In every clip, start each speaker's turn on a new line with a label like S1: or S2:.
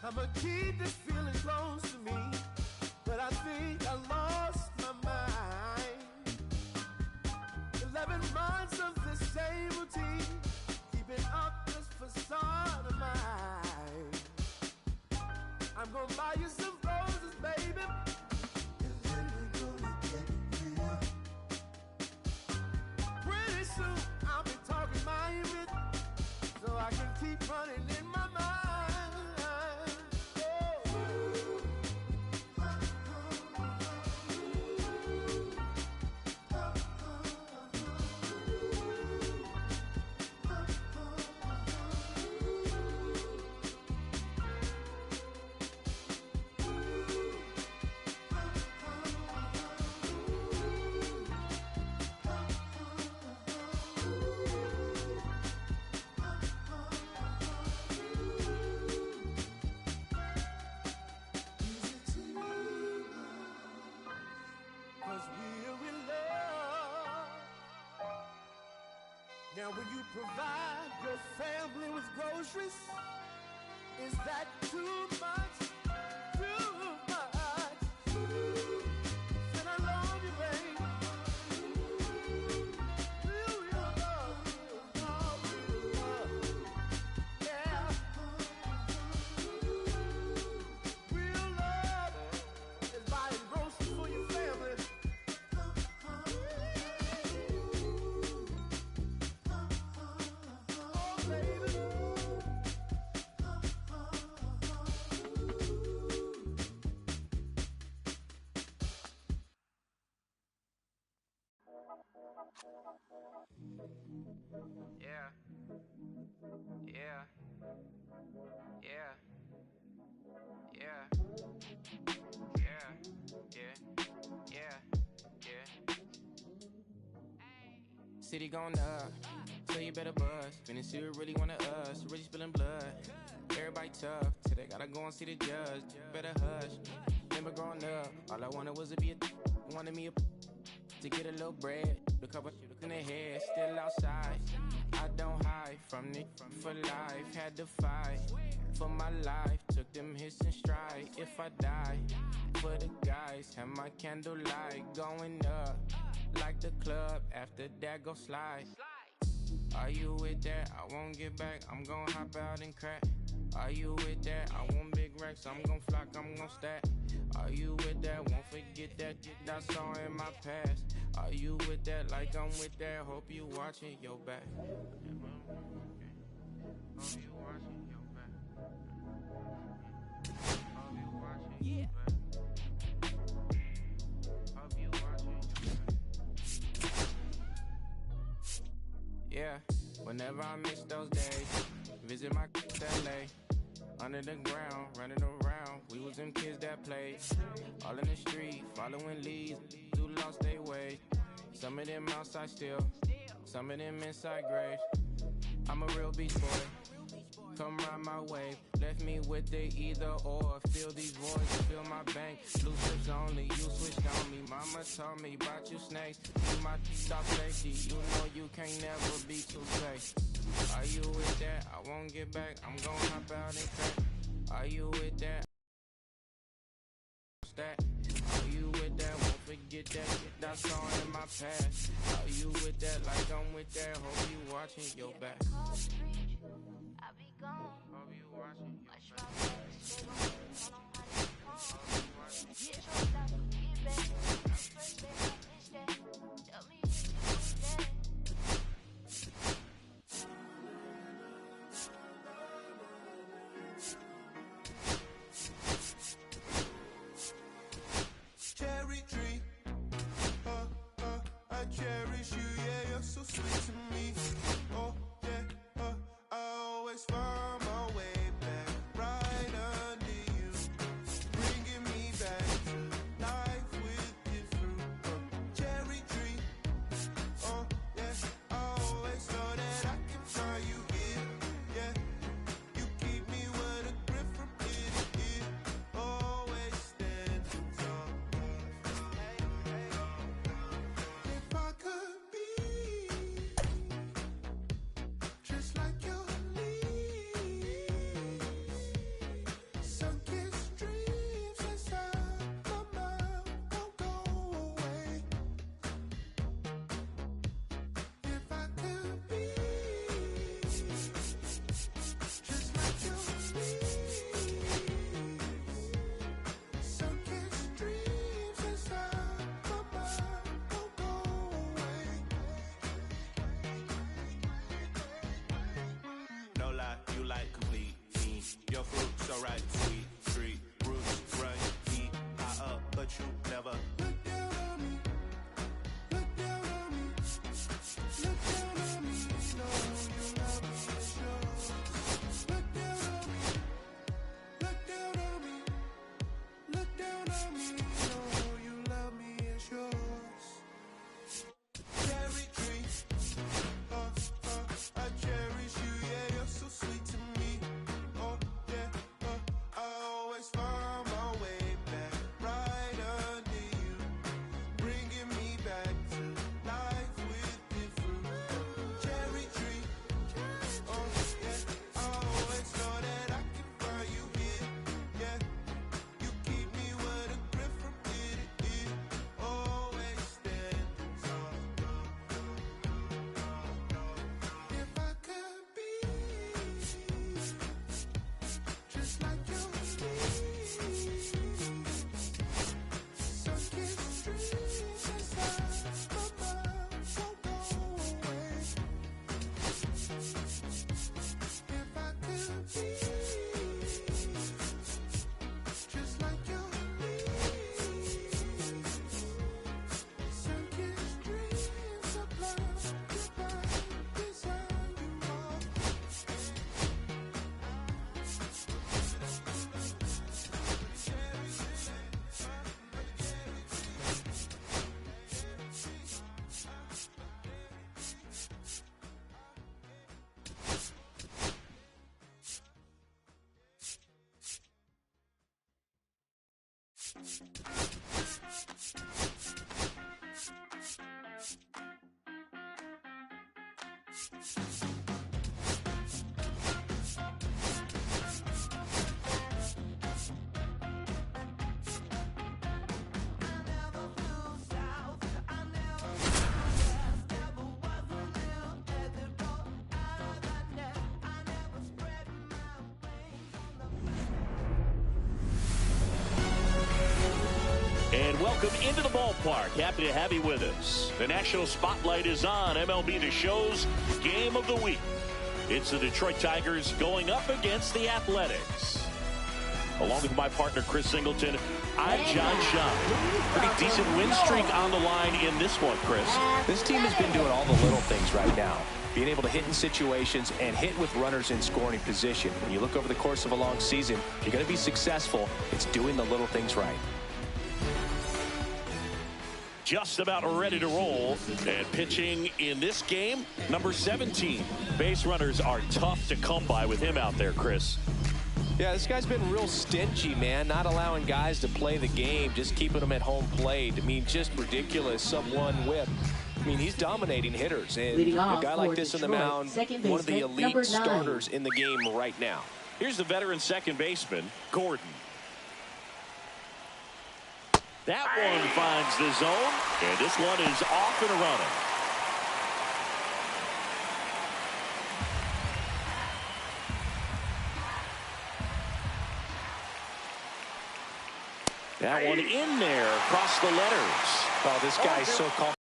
S1: I'ma keep this feeling close to me, but I think I lost my mind. 11 months of the same routine, keeping up this facade of mine. I'm gonna buy you some roses, baby, and then we're gonna get real. Pretty soon I'll be talking my image, so I can keep running in my mind. Now when you provide your family with groceries, is that too much? Too much? Said I love you, baby. Real love, yeah. Real love is buying groceries for your family.
S2: Yeah. Yeah. Yeah. Yeah. Yeah. Yeah. Yeah. Yeah. City going up, so you better buzz. Finna see who really wanna us, really spilling blood. Everybody tough, till they gotta go and see the judge. Better hush. Remember growing up, all I wanted was to be wanted me to get a little bread. The cover in the head, still outside. I don't hide from it for life. Had to fight for my life. Took them hits in stride. If I die, for the guys, have my candlelight going up like the club. After that, go slide. Are you with that? I won't get back. I'm gon' hop out and crack. Are you with that? I want big racks. I'm gon' flock. I'm gon' stack. Are you with that? Won't forget that I saw in my past. Are you with that? Like I'm with that. Hope you watching your back. Hope you watching your back. Hope you watching your back. Hope you watching your back. Yeah, whenever I miss those days, visit my LA. Under the ground, running around, we was them kids that played. All in the street, following leads, who lost their way. Some of them outside still, some of them inside graves. I'm a real beast boy, come ride my wave. Left me with the either or, fill these voids, fill my bank. Loose lips only, you switched on me. Mama told me about you snakes, you my stop safety. You know you can't never be too safe. Are you with that? I won't get back, I'm gon' hop out and crack. Are you with that? Are you with that? Won't forget that I saw in my past. Are you with that? Like I'm with that. Hope you watching your back.
S3: I be gone.
S2: Hope you watching your back.
S3: Get your stuff, get back. First day I missed that. Tell me if you want that.
S1: Cherry tree, I cherish you, yeah, you're so sweet to me. Oh yeah, I always find my
S4: right, complete. Your fruit so right, sweet, street, roots, run, deep, high up, but you never look down on me. Look down on me. Look down on me. No, you love me, it's yours. Look down on me. Look down on me. Look down on me. No, you love me, it's yours. Cherry tree. I cherish you, yeah, you're so sweet to me. Oh, yeah, I always find my way back right under you, bringing me back to life with the fruit. Cherry tree, oh, yeah, I always know that I can find you here, yeah. You keep me with a grip from ear to ear, always standing tall. If I could be just like you, sun-kissed dreams inside my mind won't go away. If I could be just like you, sun-kissed dreams supply goodbye, design you all.
S5: And welcome into the ballpark. Happy to have you with us. The national spotlight is on MLB The Show's Game of the Week. It's the Detroit Tigers going up against the Athletics. Along with my partner, Chris Singleton, I'm John Shaw. Pretty decent win streak on the line in this one, Chris.
S6: This team has been doing all the little things right now. Being able to hit in situations and hit with runners in scoring position. When you look over the course of a long season, if you're going to be successful, it's doing the little things right.
S5: Just about ready to roll, and pitching in this game, number 17. Base runners are tough to come by with him out there, Chris.
S6: Yeah, this guy's been real stingy, man. Not allowing guys to play the game, just keeping them at home plate. I mean, just ridiculous. Sub-1 whip. I mean, he's dominating hitters. And a guy like this on the mound, one of the elite starters in the game right now.
S5: Here's the veteran second baseman, Gordon. That one finds the zone, and this one is off and running. That one in there across the letters.
S6: Oh, this guy's so confident.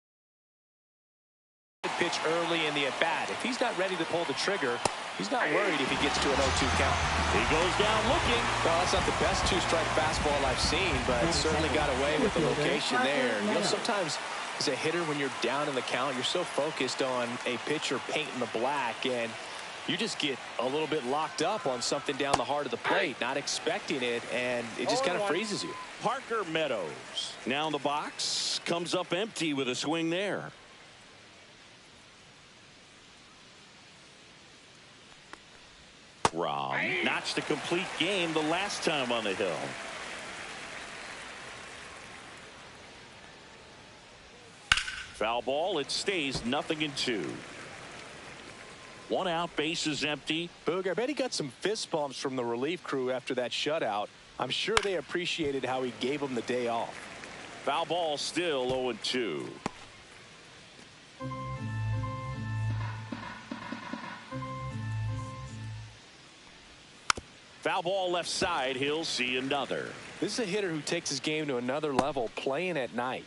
S6: Pitch early in the at-bat. If he's not ready to pull the trigger, he's not worried if he gets to an 0-2 count.
S5: He goes down looking.
S6: Well, that's not the best two-strike fastball I've seen, but certainly got away with the location there. You know, sometimes as a hitter, when you're down in the count, you're so focused on a pitcher painting the black, and you just get a little bit locked up on something down the heart of the plate, not expecting it, and it just kind of freezes you.
S5: Parker Meadows now in the box, comes up empty with a swing there. Rom notched a complete game the last time on the hill. Foul ball. It stays 0-2. One out, base is empty.
S6: Boog, I bet he got some fist bumps from the relief crew after that shutout. I'm sure they appreciated how he gave him the day off.
S5: Foul ball, still 0-2. Foul ball left side. He'll see another.
S6: This is a hitter who takes his game to another level, playing at night.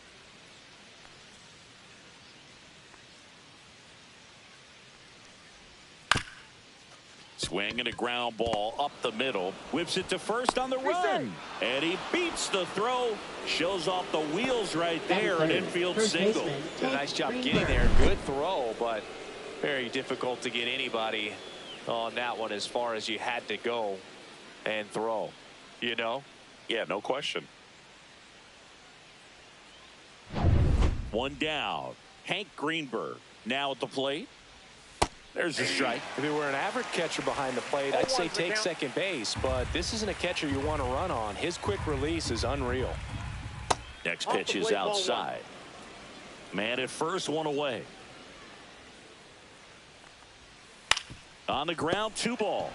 S5: Swing and a ground ball up the middle. Whips it to first on the run. And he beats the throw. Shows off the wheels right there. An infield single.
S6: Did a nice job getting there. Good throw, but very difficult to get anybody on that one as far as you had to go and throw. You know?
S5: Yeah, no question. One down. Hank Greenberg now at the plate. There's a strike.
S6: If he were an average catcher behind the plate, I'd say take second base, but this isn't a catcher you want to run on. His quick release is unreal.
S5: Next pitch is outside. Man at first, one away. On the ground, 2 ball.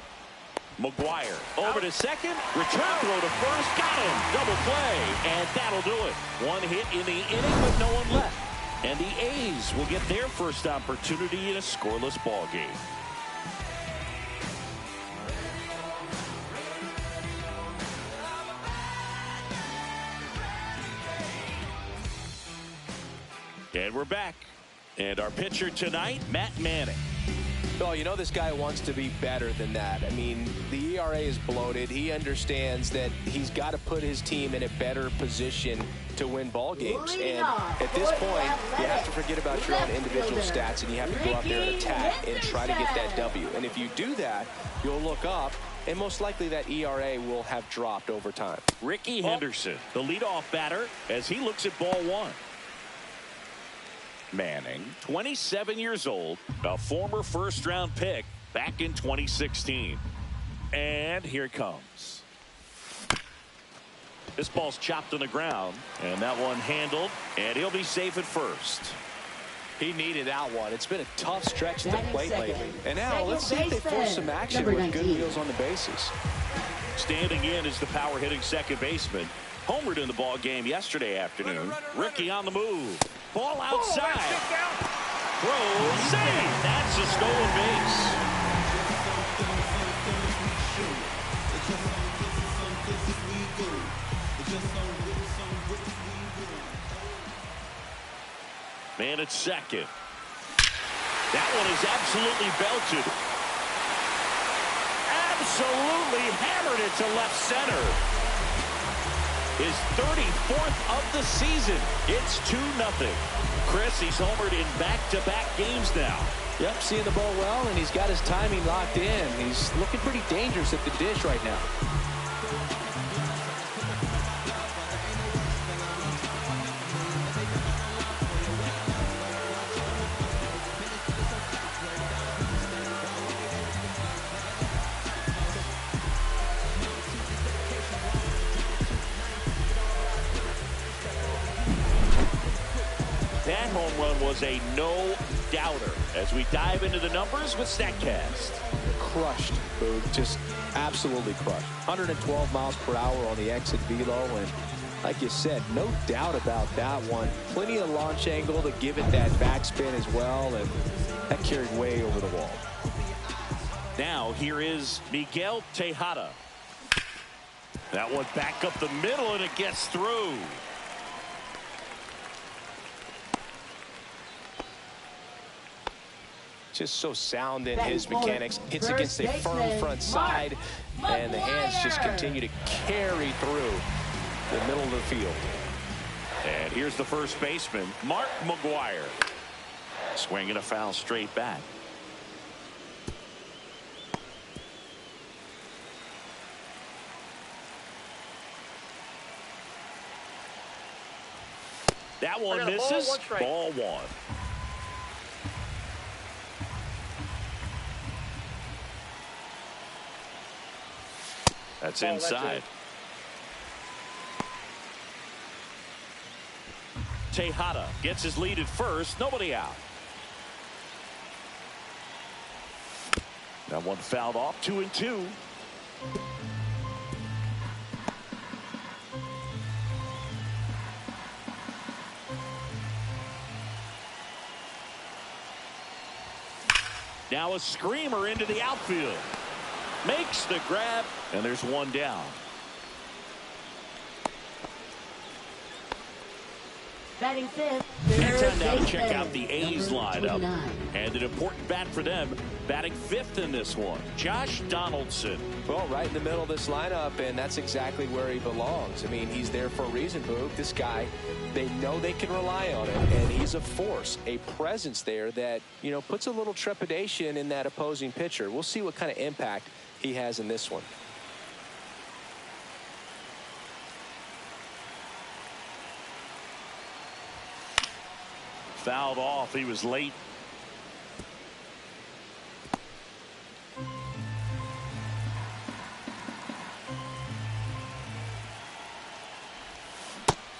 S5: McGuire over to second. Return throw to first. Got him. Double play. And that'll do it. One hit in the inning, but no one left. And the A's will get their first opportunity in a scoreless ball game. And we're back. And our pitcher tonight, Matt Manning.
S6: Oh, you know this guy wants to be better than that. I mean, the ERA is bloated. He understands that he's got to put his team in a better position to win ball games. And at this point, you have to forget about your own individual stats, and you have to go out there and attack and try to get that W. And if you do that, you'll look up, and most likely that ERA will have dropped over time.
S5: Ricky Henderson, the leadoff batter, as he looks at ball 1. Manning, 27 years old, a former first-round pick back in 2016. And here it comes. This ball's chopped on the ground, and that one handled, and he'll be safe at first.
S6: He needed that one. It's been a tough stretch at the plate lately. And now let's see if they force some action with good wheels on the bases.
S5: Standing in is the power-hitting second baseman. Homered in the ball game yesterday afternoon. Ricky on the move. Ball outside. Throw, save. That's a stolen base. Man at second. That one is absolutely belted. Absolutely hammered it to left center. His 34th of the season. It's 2-0. Chris, he's homered in back-to-back games now.
S6: Yep, seeing the ball well, and he's got his timing locked in. He's looking pretty dangerous at the dish right now.
S5: That home run was a no-doubter as we dive into the numbers with StatCast.
S6: Crushed, Boog. Just absolutely crushed. 112 miles per hour on the exit velo, and like you said, no doubt about that one. Plenty of launch angle to give it that backspin as well, and that carried way over the wall.
S5: Now here is Miguel Tejada. That one back up the middle, and it gets through.
S6: Just so sound in his mechanics. Hits against a firm front side, and the hands just continue to carry through the middle of the field.
S5: And here's the first baseman, Mark McGuire. Swinging a foul straight back. That one misses. Ball 1. That's inside. Tejada gets his lead at first. Nobody out. That one fouled off. 2-2. Now a screamer into the outfield. Makes the grab, and there's one down.
S7: Batting fifth.
S5: Time now to check out the A's lineup. And an important bat for them, batting fifth in this one, Josh Donaldson.
S6: Well, right in the middle of this lineup, and that's exactly where he belongs. I mean, he's there for a reason, Boog. This guy, they know they can rely on him, and he's a force, a presence there that, you know, puts a little trepidation in that opposing pitcher. We'll see what kind of impact he has in this one.
S5: Fouled off. He was late.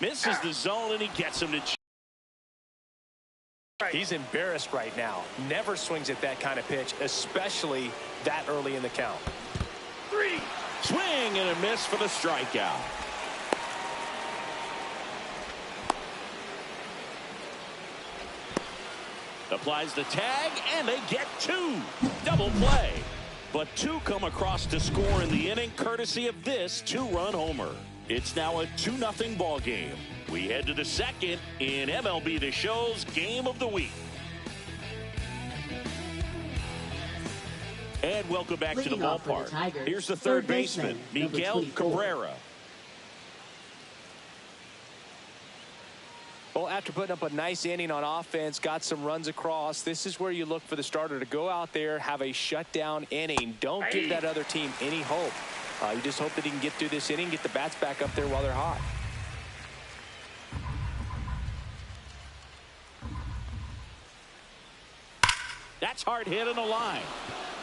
S5: Misses the zone, and he gets him to.
S6: He's embarrassed right now. Never swings at that kind of pitch, especially that early in the count.
S5: Swing and a miss for the strikeout. Applies the tag, and they get two. Double play. But two come across to score in the inning, courtesy of this two-run homer. It's now a 2-0 ball game. We head to the second in MLB The Show's Game of the Week. And welcome back to the ballpark. Here's the third baseman, Miguel Cabrera.
S6: Well, after putting up a nice inning on offense, got some runs across, this is where you look for the starter to go out there, have a shutdown inning. Don't give that other team any hope. You just hope that he can get through this inning, get the bats back up there while they're hot.
S5: That's hard hit in the line.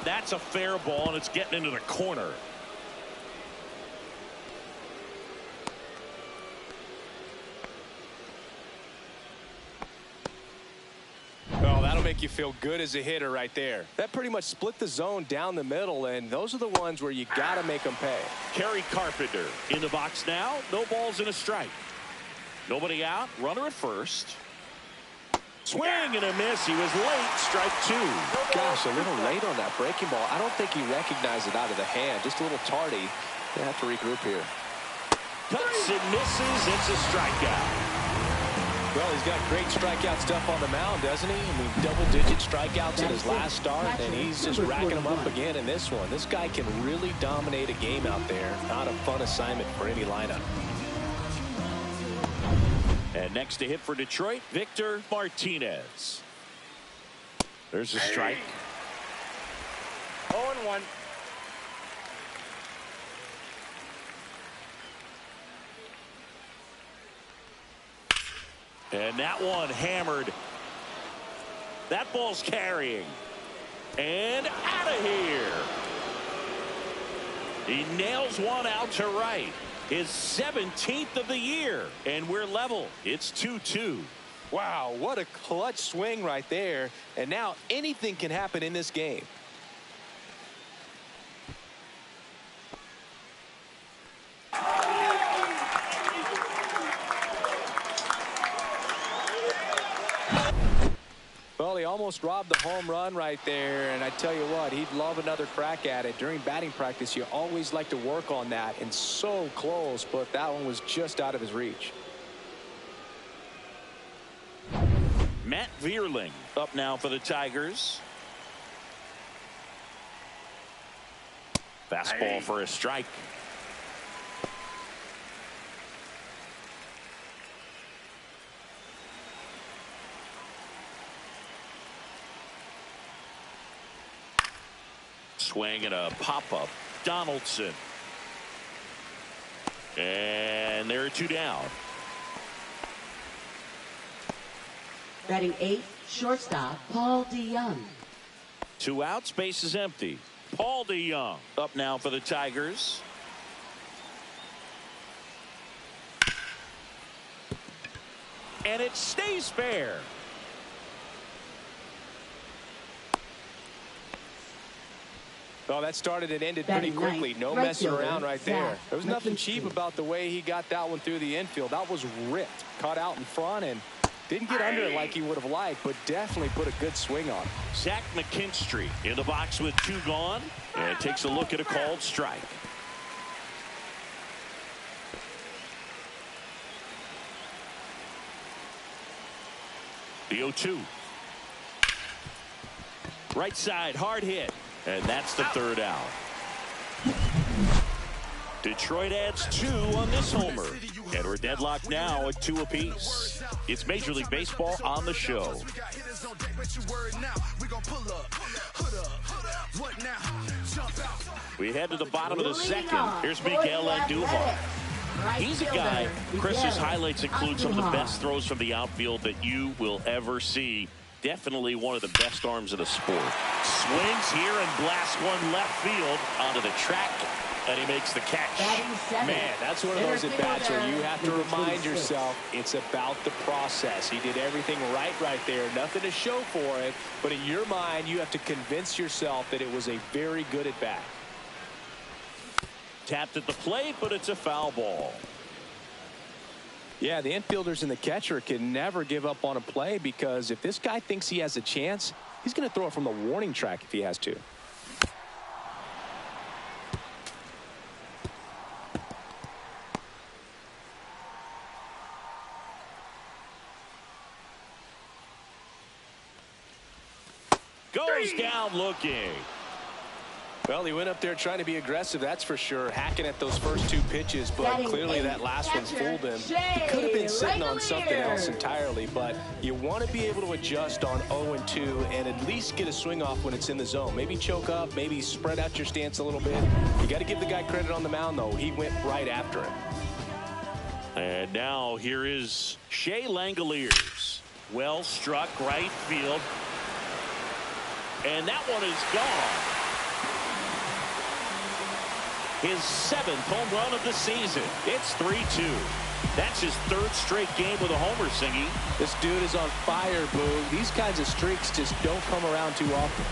S5: That's a fair ball, and it's getting into the corner.
S6: Well, that'll make you feel good as a hitter right there. That pretty much split the zone down the middle, and those are the ones where you got to make them pay.
S5: Kerry Carpenter in the box now. No balls and a strike. Nobody out. Runner at first. Swing and a miss. He was late. Strike two.
S6: Gosh, a little late on that breaking ball. I don't think he recognized it out of the hand. Just a little tardy. They have to regroup here.
S5: Cuts and misses. It's a strikeout.
S6: Well, he's got great strikeout stuff on the mound, doesn't he? I mean, double-digit strikeouts in his last start, and he's just racking them up again in this one. This guy can really dominate a game out there. Not a fun assignment for any lineup.
S5: And next to hit for Detroit, Victor Martinez. There's a strike.
S7: 0-1.
S5: And that one hammered. That ball's carrying. And out of here. He nails one out to right. His 17th of the year. And we're level. It's 2-2.
S6: Wow, what a clutch swing right there. And now anything can happen in this game. Well, he almost robbed the home run right there, and I tell you what, he'd love another crack at it. During batting practice, you always like to work on that, and so close, but that one was just out of his reach.
S5: Matt Vierling up now for the Tigers. Fastball for a strike. Swing and a pop-up. Donaldson. And there are two down.
S8: Batting 8th, shortstop, Paul DeYoung.
S5: 2 outs, base is empty. Paul DeYoung up now for the Tigers. And it stays fair.
S6: Well, that started and ended pretty quickly. No messing around right there. There was nothing cheap about the way he got that one through the infield. That was ripped. Caught out in front and didn't get under it like he would have liked, but definitely put a good swing on it.
S5: Zach McKinstry in the box with 2 gone. And takes a look at a called strike. The 0-2. Right side, hard hit. And that's the third out. Detroit adds 2 on this homer. And we're deadlocked now at 2 apiece. It's Major League Baseball on the show. We head to the bottom of the second. Here's Miguel Andujar. He's a guy, Chris's highlights include some of the best throws from the outfield that you will ever see. Definitely one of the best arms of the sport. Swings here and blasts one left field onto the track, and he makes the catch.
S6: Man, that's one of those at-bats where you have to remind yourself it's about the process. He did everything right there. Nothing to show for it, but in your mind, you have to convince yourself that it was a very good at-bat.
S5: Tapped at the plate, but it's a foul ball.
S6: Yeah, the infielders and the catcher can never give up on a play, because if this guy thinks he has a chance, he's going to throw it from the warning track if he has to.
S5: Goes down looking.
S6: Well, he went up there trying to be aggressive, that's for sure, hacking at those first 2 pitches, but clearly that last one fooled him. He could have been sitting on something else entirely, but you want to be able to adjust on 0-2 and at least get a swing off when it's in the zone. Maybe choke up, maybe spread out your stance a little bit. You got to give the guy credit on the mound, though. He went right after him.
S5: And now here is Shea Langoliers. Well struck right field. And that one is gone. His 7th home run of the season. It's 3-2. That's his 3rd straight game with a homer, Singy.
S6: This dude is on fire, Boog. These kinds of streaks just don't come around too often.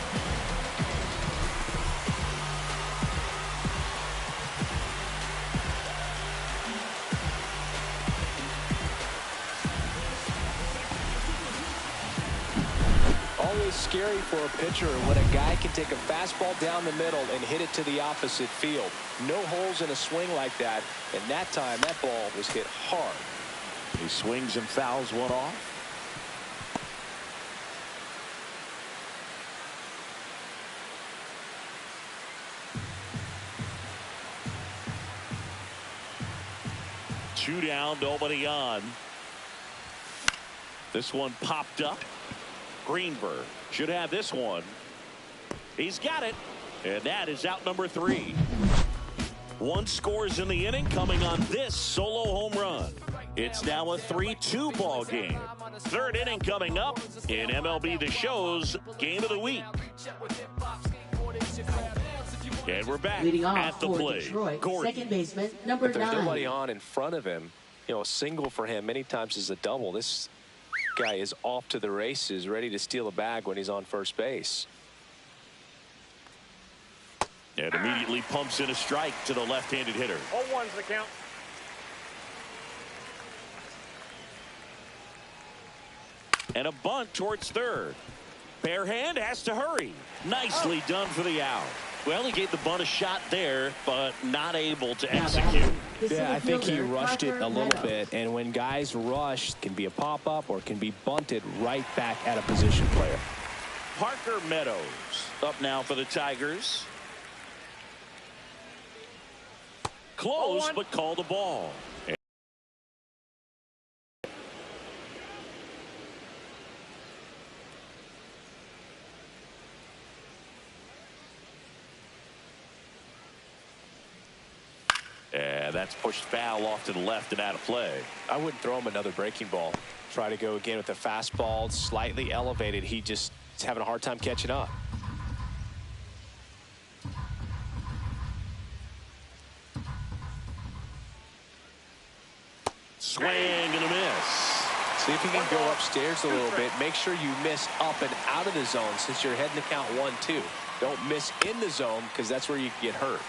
S6: Always scary for a pitcher when a guy can take a fastball down the middle and hit it to the opposite field. No holes in a swing like that, and that time that ball was hit hard.
S5: He swings and fouls one off. Two down, nobody on. This one popped up. Greenberg should have this one. He's got it, and that is out number 3. 1 scores in the inning, coming on this solo home run. It's now a 3-2 ball game. 3rd inning coming up in MLB The Show's Game of the Week. And we're back at the plate.
S8: Detroit, second baseman, number 9.
S6: If there's nobody on in front of him, you know, a single for him many times is a double. This guy is off to the races, ready to steal a bag when he's on first base.
S5: And immediately pumps in a strike to the left-handed hitter.
S7: 0-1's the count.
S5: And a bunt towards 3rd. Bare hand has to hurry. Nicely done for the out. Well, he gave the bunt a shot there, but not able to execute.
S6: Yeah, I think he rushed it a little bit, and when guys rush, it can be a pop-up or it can be bunted right back at a position player.
S5: Parker Meadows up now for the Tigers. Close, but called the ball. And that's pushed foul off to the left and out of play.
S6: I wouldn't throw him another breaking ball. Try to go again with the fastball, slightly elevated. He just is having a hard time catching up.
S5: Swing and a miss.
S6: See if you can go upstairs a little bit. Make sure you miss up and out of the zone since you're heading to count 1-2. Don't miss in the zone because that's where you can get hurt.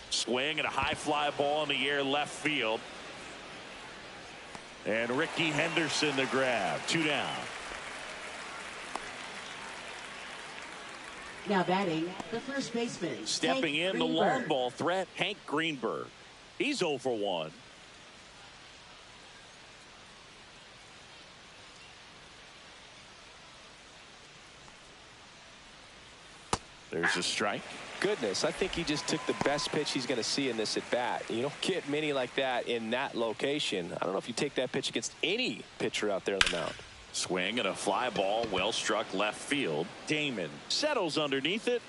S5: Swing and a high fly ball in the air left field. And Ricky Henderson the grab. 2 down.
S8: Now batting, the first baseman.
S5: Stepping
S8: Hank
S5: in, the
S8: Greenberg.
S5: long ball threat, Hank Greenberg. He's 0 for 1. There's a strike.
S6: Goodness, I think he just took the best pitch he's going to see in this at bat. You don't get many like that in that location. I don't know if you take that pitch against any pitcher out there on the mound.
S5: Swing and a fly ball, well struck left field. Damon settles underneath it.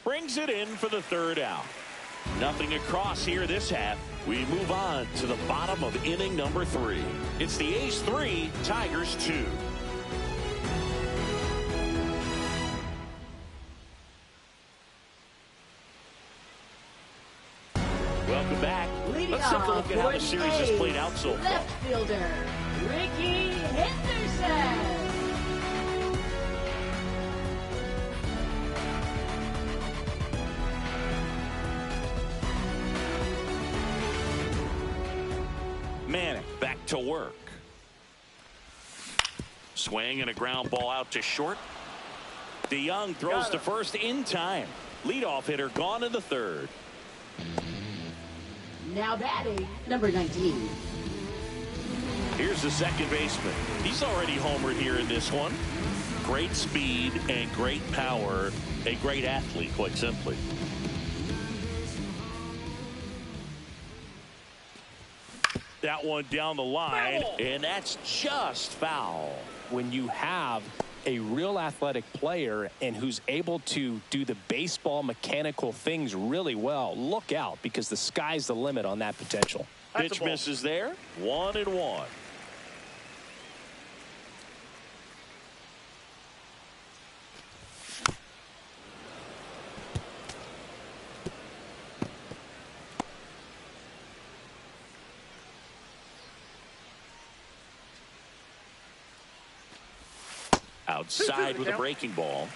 S5: Brings it in for the third out. Nothing across here this half. We move on to the bottom of inning number 3. It's the A's 3, Tigers 2. Welcome back.
S8: Leading
S5: Let's take a
S8: off
S5: look at how
S8: for
S5: the
S8: the
S5: series has
S8: A's,
S5: played out so far.
S8: Left fielder, Ricky Henderson.
S5: Manning back to work. Swing and a ground ball out to short. DeYoung throws to first in time. Leadoff hitter gone in the third.
S8: Now batting, number 19.
S5: Here's the second baseman. He's already homered here in this one. Great speed and great power. A great athlete, quite simply. That one down the line, and that's just foul.
S6: When you have a real athletic player and who's able to do the baseball mechanical things really well, look out, because the sky's the limit on that potential.
S5: Pitch misses there. 1-1. Outside with a breaking ball.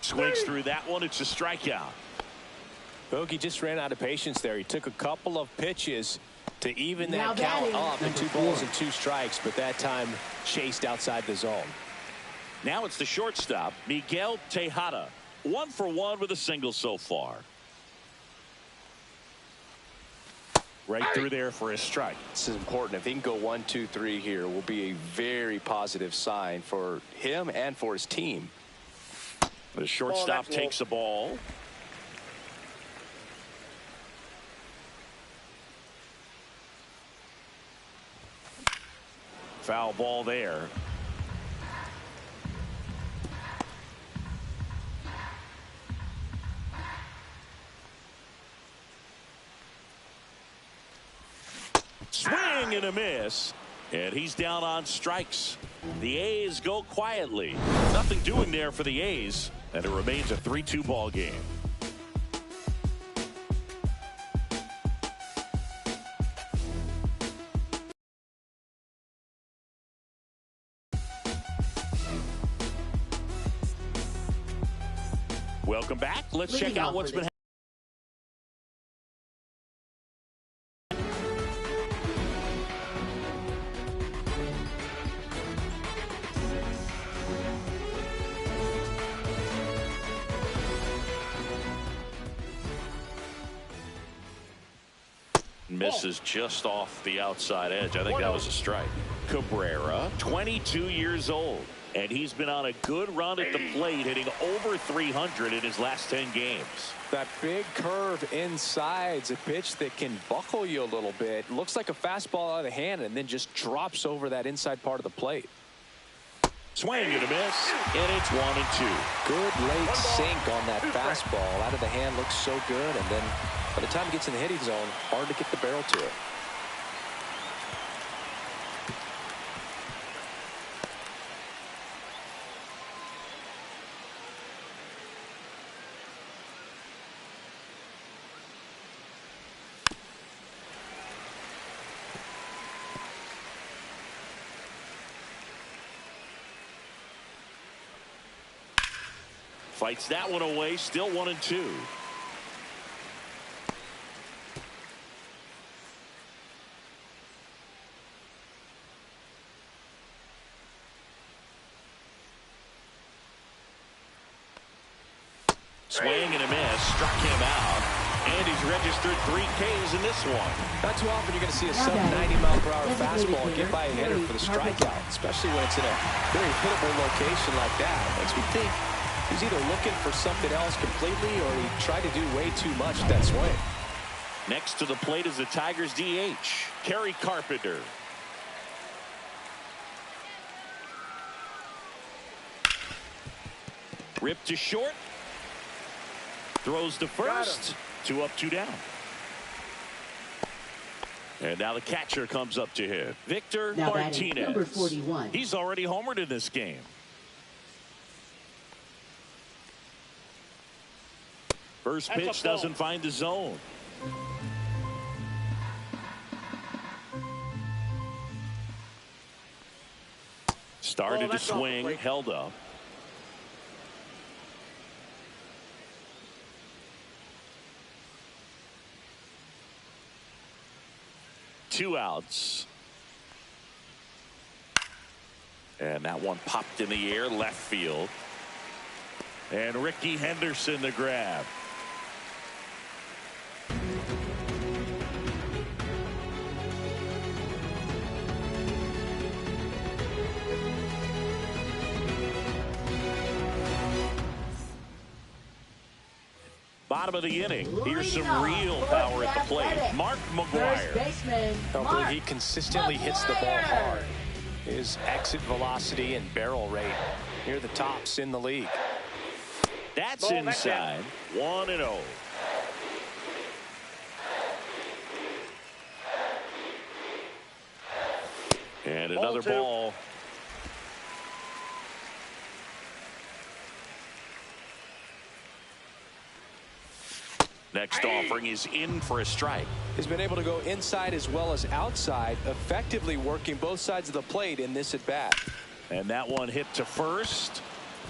S5: Swings through that one. It's a strikeout.
S6: Bogey just ran out of patience there. He took a couple of pitches to even
S8: Now
S6: that count
S8: batting,
S6: up to
S8: number
S6: 2
S8: 4.
S6: balls and 2 strikes, but that time chased outside the zone.
S5: Now it's the shortstop, Miguel Tejada. 1 for 1 with a single so far. Right through there for a strike.
S6: This is important. If he can go 1, 2, 3 here, will be a very positive sign for him and for his team.
S5: The shortstop takes the ball. Foul ball there. Swing and a miss. And he's down on strikes. The A's go quietly. Nothing doing there for the A's. And it remains a 3-2 ball game. Welcome back. Let's check out what's been happening. Misses just off the outside edge. I think that was a strike. Cabrera, 22 years old, and he's been on a good run at the plate, hitting over 300 in his last 10 games.
S6: That big curve inside's a pitch that can buckle you a little bit. Looks like a fastball out of the hand and then just drops over that inside part of the plate.
S5: Swing and a miss, and it's 1-2.
S6: Good late sink on that fastball. Out of the hand looks so good, and then by the time it gets in the hitting zone, hard to get the barrel to it.
S5: Fights that one away, still 1-2. . Swing and a miss. Struck him out. And he's registered 3 Ks in this one.
S6: Not too often you're going to see a sub-90-mile-per-hour fastball get by a hitter for the strikeout, especially when it's in a very hittable location like that. Makes me think he's either looking for something else completely or he tried to do way too much with that swing.
S5: Next to the plate is the Tigers DH, Kerry Carpenter. Ripped to short. Throws to first. 2 up, 2 down. And now the catcher comes up to hit. Victor Martinez.
S8: Number 41.
S5: He's already homered in this game. First pitch doesn't find the zone. Started to swing, held up. Two outs. And that one popped in the air, left field. And Ricky Henderson the grab. Bottom of the inning. Here's some real power at the plate. Mark McGwire.
S6: I don't believe he consistently hits the ball hard. His exit velocity and barrel rate near the tops in the league.
S5: That's inside. 1-0. And another ball. Next offering is in for a strike.
S6: He's been able to go inside as well as outside, effectively working both sides of the plate in this at bat.
S5: And that one hit to first.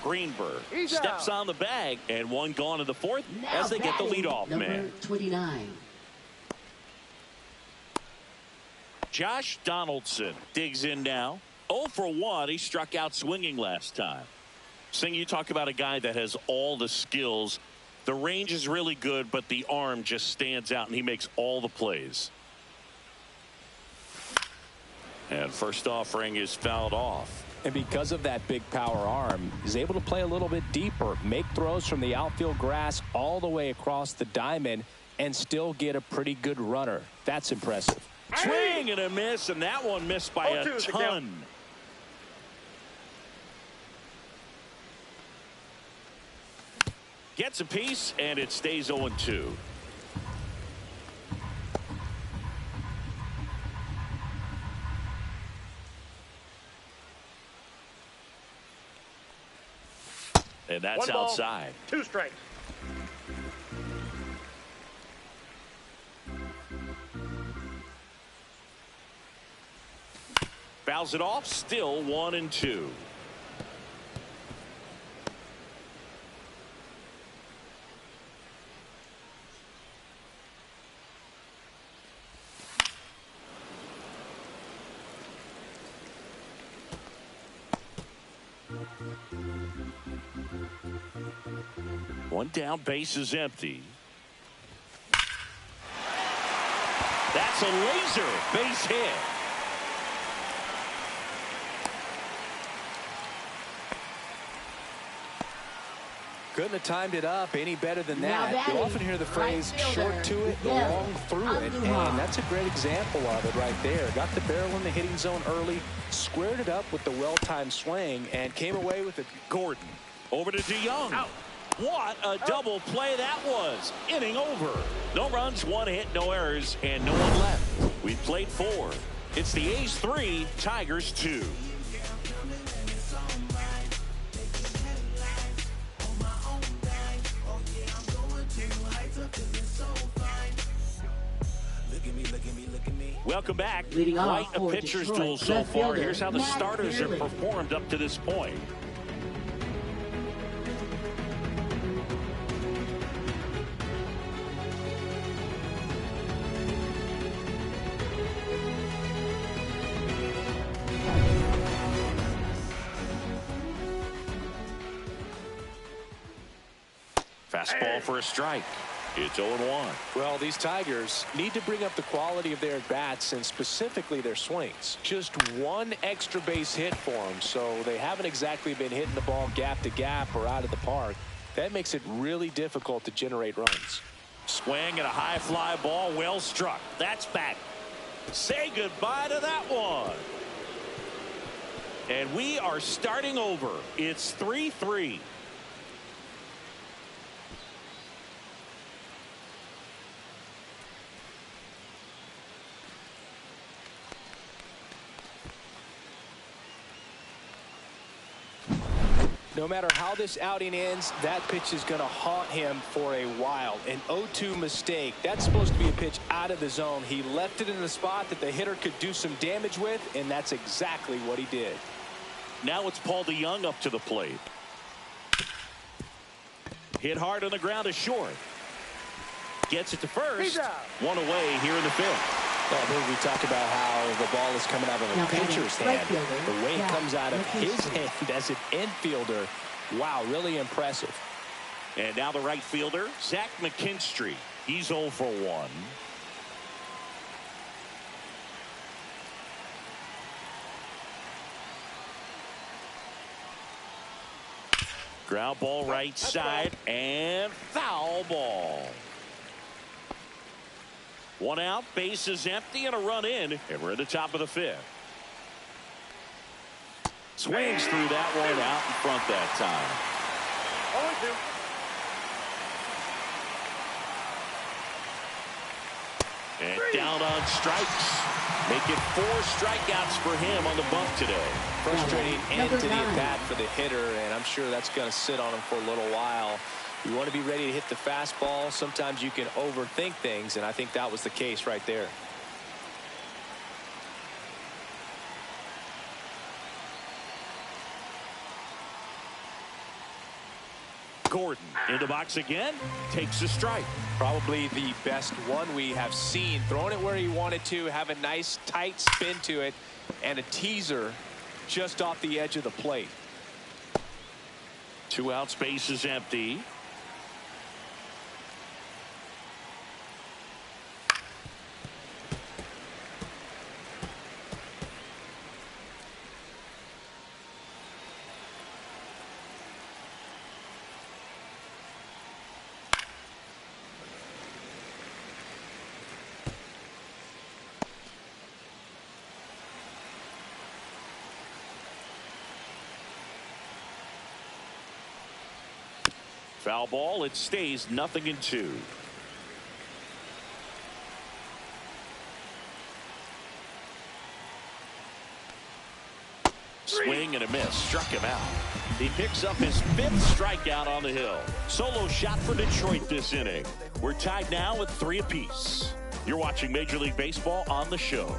S5: Greenberg steps on the bag, and one gone to the fourth as they get the leadoff man.
S8: Number 29.
S5: Josh Donaldson digs in now. 0 for 1. He struck out swinging last time. Sing, you talk about a guy that has all the skills. The range is really good, but the arm just stands out, and he makes all the plays. And first offering is fouled off.
S6: And because of that big power arm, he's able to play a little bit deeper, make throws from the outfield grass all the way across the diamond, and still get a pretty good runner. That's impressive.
S5: Swing and a miss, and that one missed by a ton. Gets a piece, and it stays 0-2. And that's outside.
S7: 2 strikes.
S5: Fouls it off, still 1-2. One down, base is empty. That's a laser base hit.
S6: Couldn't have timed it up any better than that. You often hear the phrase short to it, long through it, and that's a great example of it right there. Got the barrel in the hitting zone early, squared it up with the well-timed swing, and came away with it.
S5: Gordon over to DeYoung. Out. What a double play that was. Inning over. No runs, 1 hit, no errors, and no one left. We played 4. It's the A's 3, Tigers 2. Welcome back. Quite a pitcher's duel so far. Here's how the starters have performed up to this point. Fastball for a strike. It's 0-1.
S6: Well, these Tigers need to bring up the quality of their at-bats and specifically their swings. Just one extra base hit for them, so they haven't exactly been hitting the ball gap to gap or out of the park. That makes it really difficult to generate runs.
S5: Swing and a high fly ball, well struck. That's back. Say goodbye to that one. And we are starting over. It's 3-3.
S6: No matter how this outing ends, that pitch is going to haunt him for a while. An 0-2 mistake. That's supposed to be a pitch out of the zone. He left it in the spot that the hitter could do some damage with, and that's exactly what he did.
S5: Now it's Paul DeJong up to the plate. Hit hard on the ground is short. Gets it to first. One away here in the fifth.
S6: Well, I believe we talked about how the ball is coming out of a pitcher's hand. The way it comes out of his hand as an infielder. Wow, really impressive.
S5: And now the right fielder, Zach McKinstry. He's 0 for 1. Ground ball right side and foul ball. One out, base is empty and a run in, and we're at the top of the fifth. Swings through that one out in front that time. 0-2. And down on strikes. Make it 4 strikeouts for him on the bump today.
S6: Frustrating end to the at-bat for the hitter, and I'm sure that's going to sit on him for a little while. You want to be ready to hit the fastball. Sometimes you can overthink things, and I think that was the case right there.
S5: Gordon in the box again, takes a strike.
S6: Probably the best one we have seen. Throwing it where he wanted to, have a nice tight spin to it, and a teaser just off the edge of the plate.
S5: 2 outs, base is empty. Foul ball. It stays 0-2. Swing and a miss. Struck him out. He picks up his 5th strikeout on the hill. Solo shot for Detroit this inning. We're tied now with 3 apiece. You're watching Major League Baseball on the show.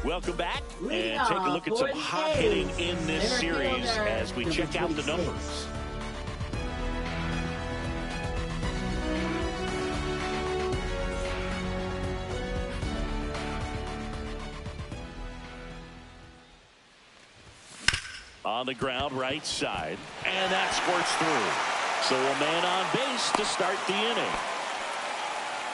S5: Welcome back and take a look at some hot hitting in this series as we check out the numbers. On the ground right side, and that squirts through. So a man on base to start the inning.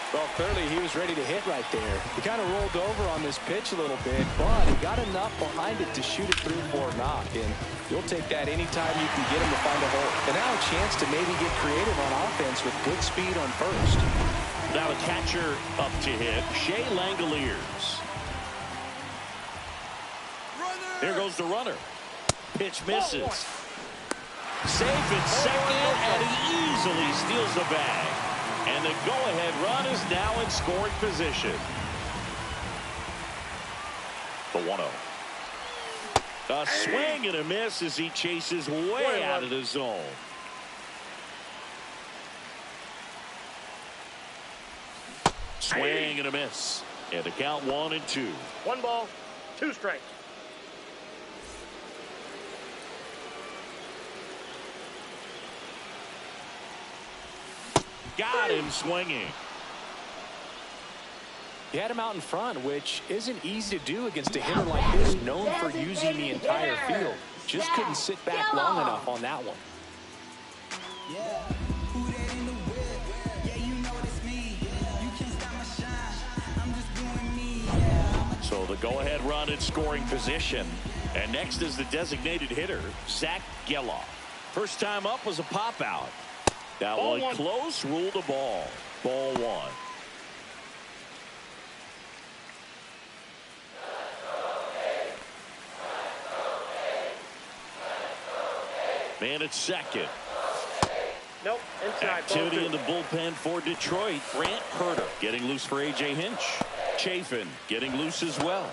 S6: Well, clearly he was ready to hit right there. He kind of rolled over on this pitch a little bit, but he got enough behind it to shoot it through for a knock. And you'll take that anytime you can get him to find a hole. And now a chance to maybe get creative on offense with good speed on first.
S5: Now the catcher up to hit, Shea Langoliers. Here goes the runner. Pitch misses. Safe at second, and he easily steals the bag. And the go-ahead run is now in scoring position. The 1-0. A swing and a miss as he chases way out of the zone. Swing and a miss. And the count 1-2.
S7: 1 ball, 2 strikes.
S5: Got him swinging.
S6: He had him out in front, which isn't easy to do against a hitter like this, known for using the entire field. Just couldn't sit back long enough on that one.
S5: So the go-ahead run in scoring position. And next is the designated hitter, Zach Geloff. First time up was a pop out. That one close, ruled a ball. Ball one. Man at second.
S7: Nope, inside.
S5: Activity in the bullpen for Detroit. Grant Herter getting loose for A.J. Hinch. Chafin getting loose as well.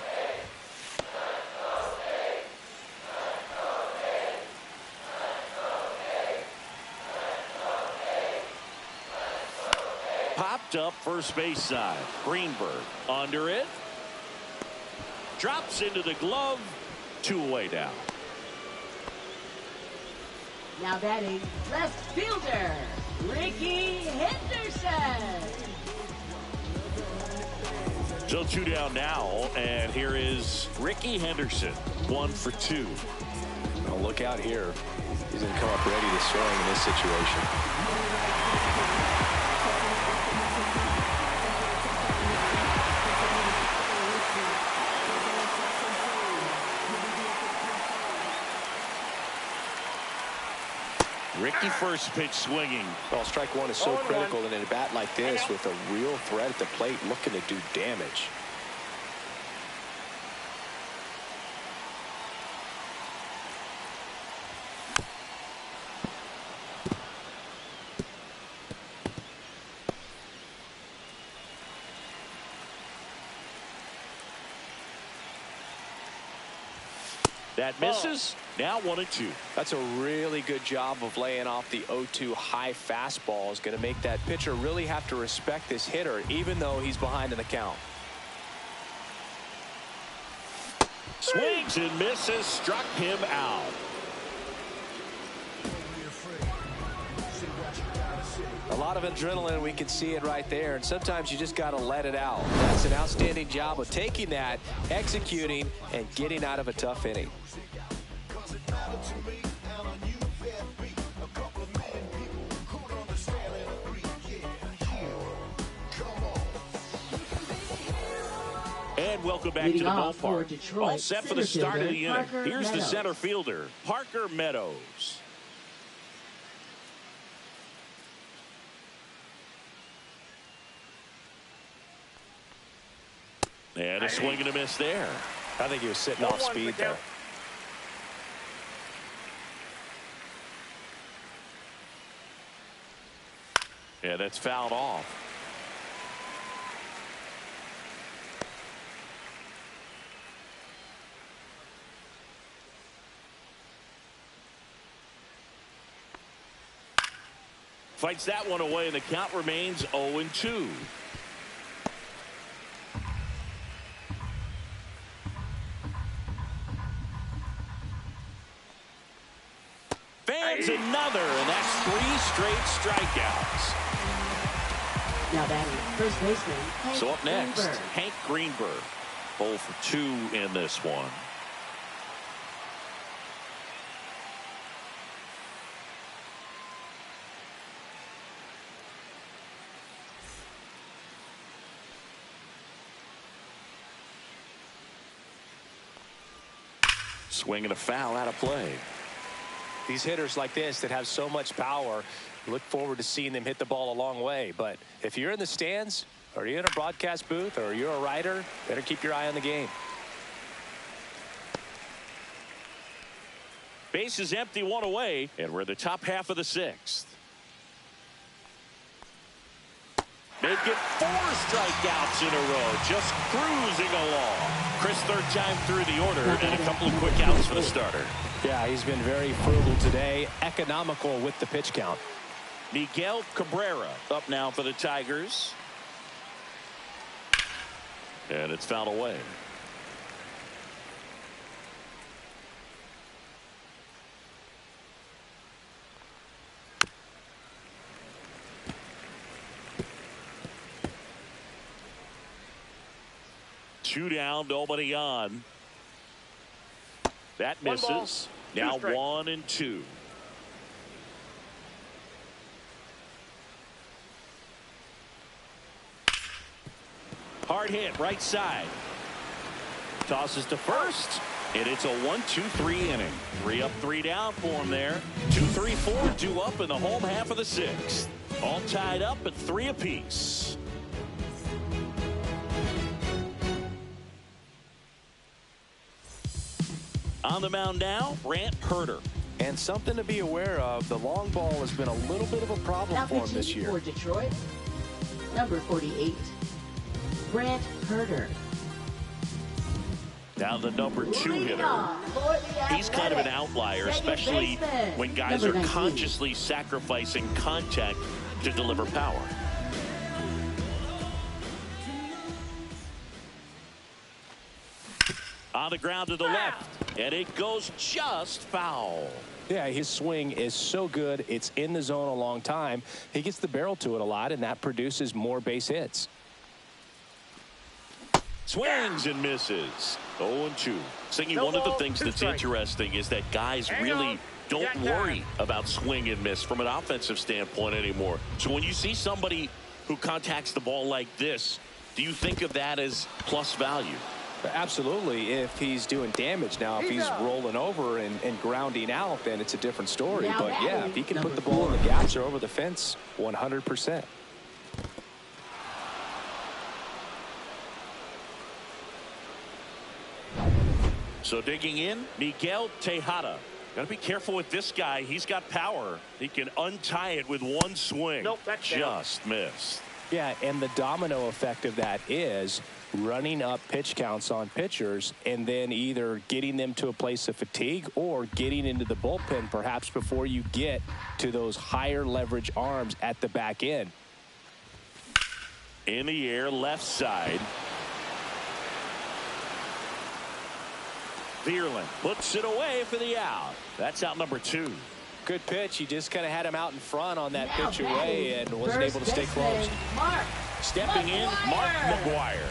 S5: Popped up first base side. Greenberg under it. Drops into the glove. 2 away down.
S8: Now batting, left fielder, Ricky Henderson.
S5: So 2 down now, and here is Ricky Henderson, 1 for 2.
S6: Well, look out here. He's going to come up ready to swing in this situation.
S5: Ricky first pitch swinging.
S6: Well, strike one is so critical in a bat like this with a real threat at the plate looking to do damage.
S5: That misses. Now 1-2.
S6: That's a really good job of laying off the 0-2 high fastball. Is going to make that pitcher really have to respect this hitter, even though he's behind in the count.
S5: Swings and misses. Struck him out.
S6: A lot of adrenaline, we can see it right there, and sometimes you just got to let it out. That's an outstanding job of taking that, executing, and getting out of a tough inning.
S5: And welcome back to the ballpark. All set for the start of the inning. Here's the center fielder, Parker Meadows. And a swing and a miss there.
S6: I think he was sitting off speed there.
S5: Yeah, that's fouled off. Fights that one away, and the count remains 0-2. Fans another, and that's 3 straight strikeouts.
S8: Now batting, first baseman, Hank
S5: So up next,
S8: Greenberg.
S5: Hank Greenberg. 0 for 2 in this one. Swing and a foul out of play.
S6: These hitters like this that have so much power, look forward to seeing them hit the ball a long way. But if you're in the stands, or you're in a broadcast booth, or you're a writer, better keep your eye on the game.
S5: Base is empty, 1 away, and we're in the top half of the 6th. Make it 4 strikeouts in a row, just cruising along. Chris, 3rd time through the order, and a couple of quick outs for the starter.
S6: Yeah, he's been very frugal today, economical with the pitch count.
S5: Miguel Cabrera up now for the Tigers. And it's fouled away. 2 down, nobody on. That misses. Now 1 and 2. Hard hit, right side. Tosses to first. And it's a 1-2-3 inning. 3 up, 3 down for him there. 2-3-4, 2 up in the home half of the 6th. All tied up at 3 apiece. On the mound now, Brant Hurter.
S6: And something to be aware of, the long ball has been a little bit of a problem for him this year.
S8: For Detroit, number 48, Brant Hurter.
S5: Now the number 2 hitter. He's kind of an outlier, especially when guys are consciously sacrificing contact to deliver power. On the ground to the left, and it goes just foul.
S6: Yeah, his swing is so good. It's in the zone a long time. He gets the barrel to it a lot, and that produces more base hits.
S5: Swings and misses. 0-2. Singing, one of the things that's interesting is that guys really don't worry about swing and miss from an offensive standpoint anymore. So when you see somebody who contacts the ball like this, do you think of that as plus value?
S6: Absolutely, if he's doing damage. Now, if he's rolling over and grounding out, then it's a different story. But yeah, if he can put the ball in the gaps or over the fence, 100%.
S5: So digging in, Miguel Tejada. Got to be careful with this guy. He's got power. He can untie it with one swing.
S7: Nope, that's
S5: just missed.
S6: Yeah, and the domino effect of that is running up pitch counts on pitchers and then either getting them to a place of fatigue or getting into the bullpen perhaps before you get to those higher leverage arms at the back end.
S5: In the air, left side. Vierling puts it away for the out. That's out number 2.
S6: Good pitch. He just kind of had him out in front on that pitch away and wasn't able to stay close.
S5: Stepping in, Mark McGwire.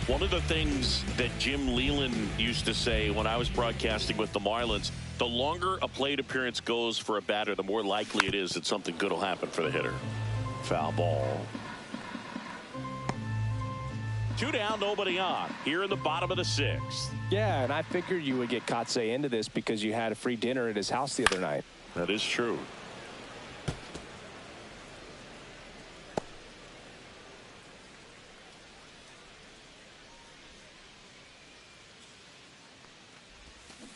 S5: One of the things that Jim Leland used to say when I was broadcasting with the Marlins, the longer a plate appearance goes for a batter, the more likely it is that something good will happen for the hitter. Foul ball. 2 down, nobody on. Here in the bottom of the 6th.
S6: Yeah, and I figured you would get Kotsay into this because you had a free dinner at his house the other night.
S5: That is true.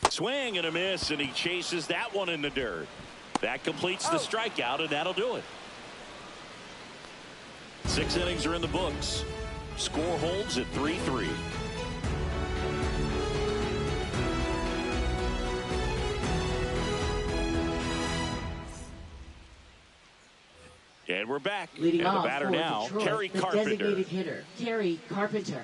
S5: Swing and a miss, and he chases that one in the dirt. That completes the strikeout, and that'll do it. 6 innings are in the books. Score holds at 3-3. And we're back.
S8: Leading
S5: and the
S8: off
S5: batter
S8: for
S5: now,
S8: Detroit,
S5: Kerry
S8: the
S5: Carpenter.
S8: designated hitter, Kerry Carpenter.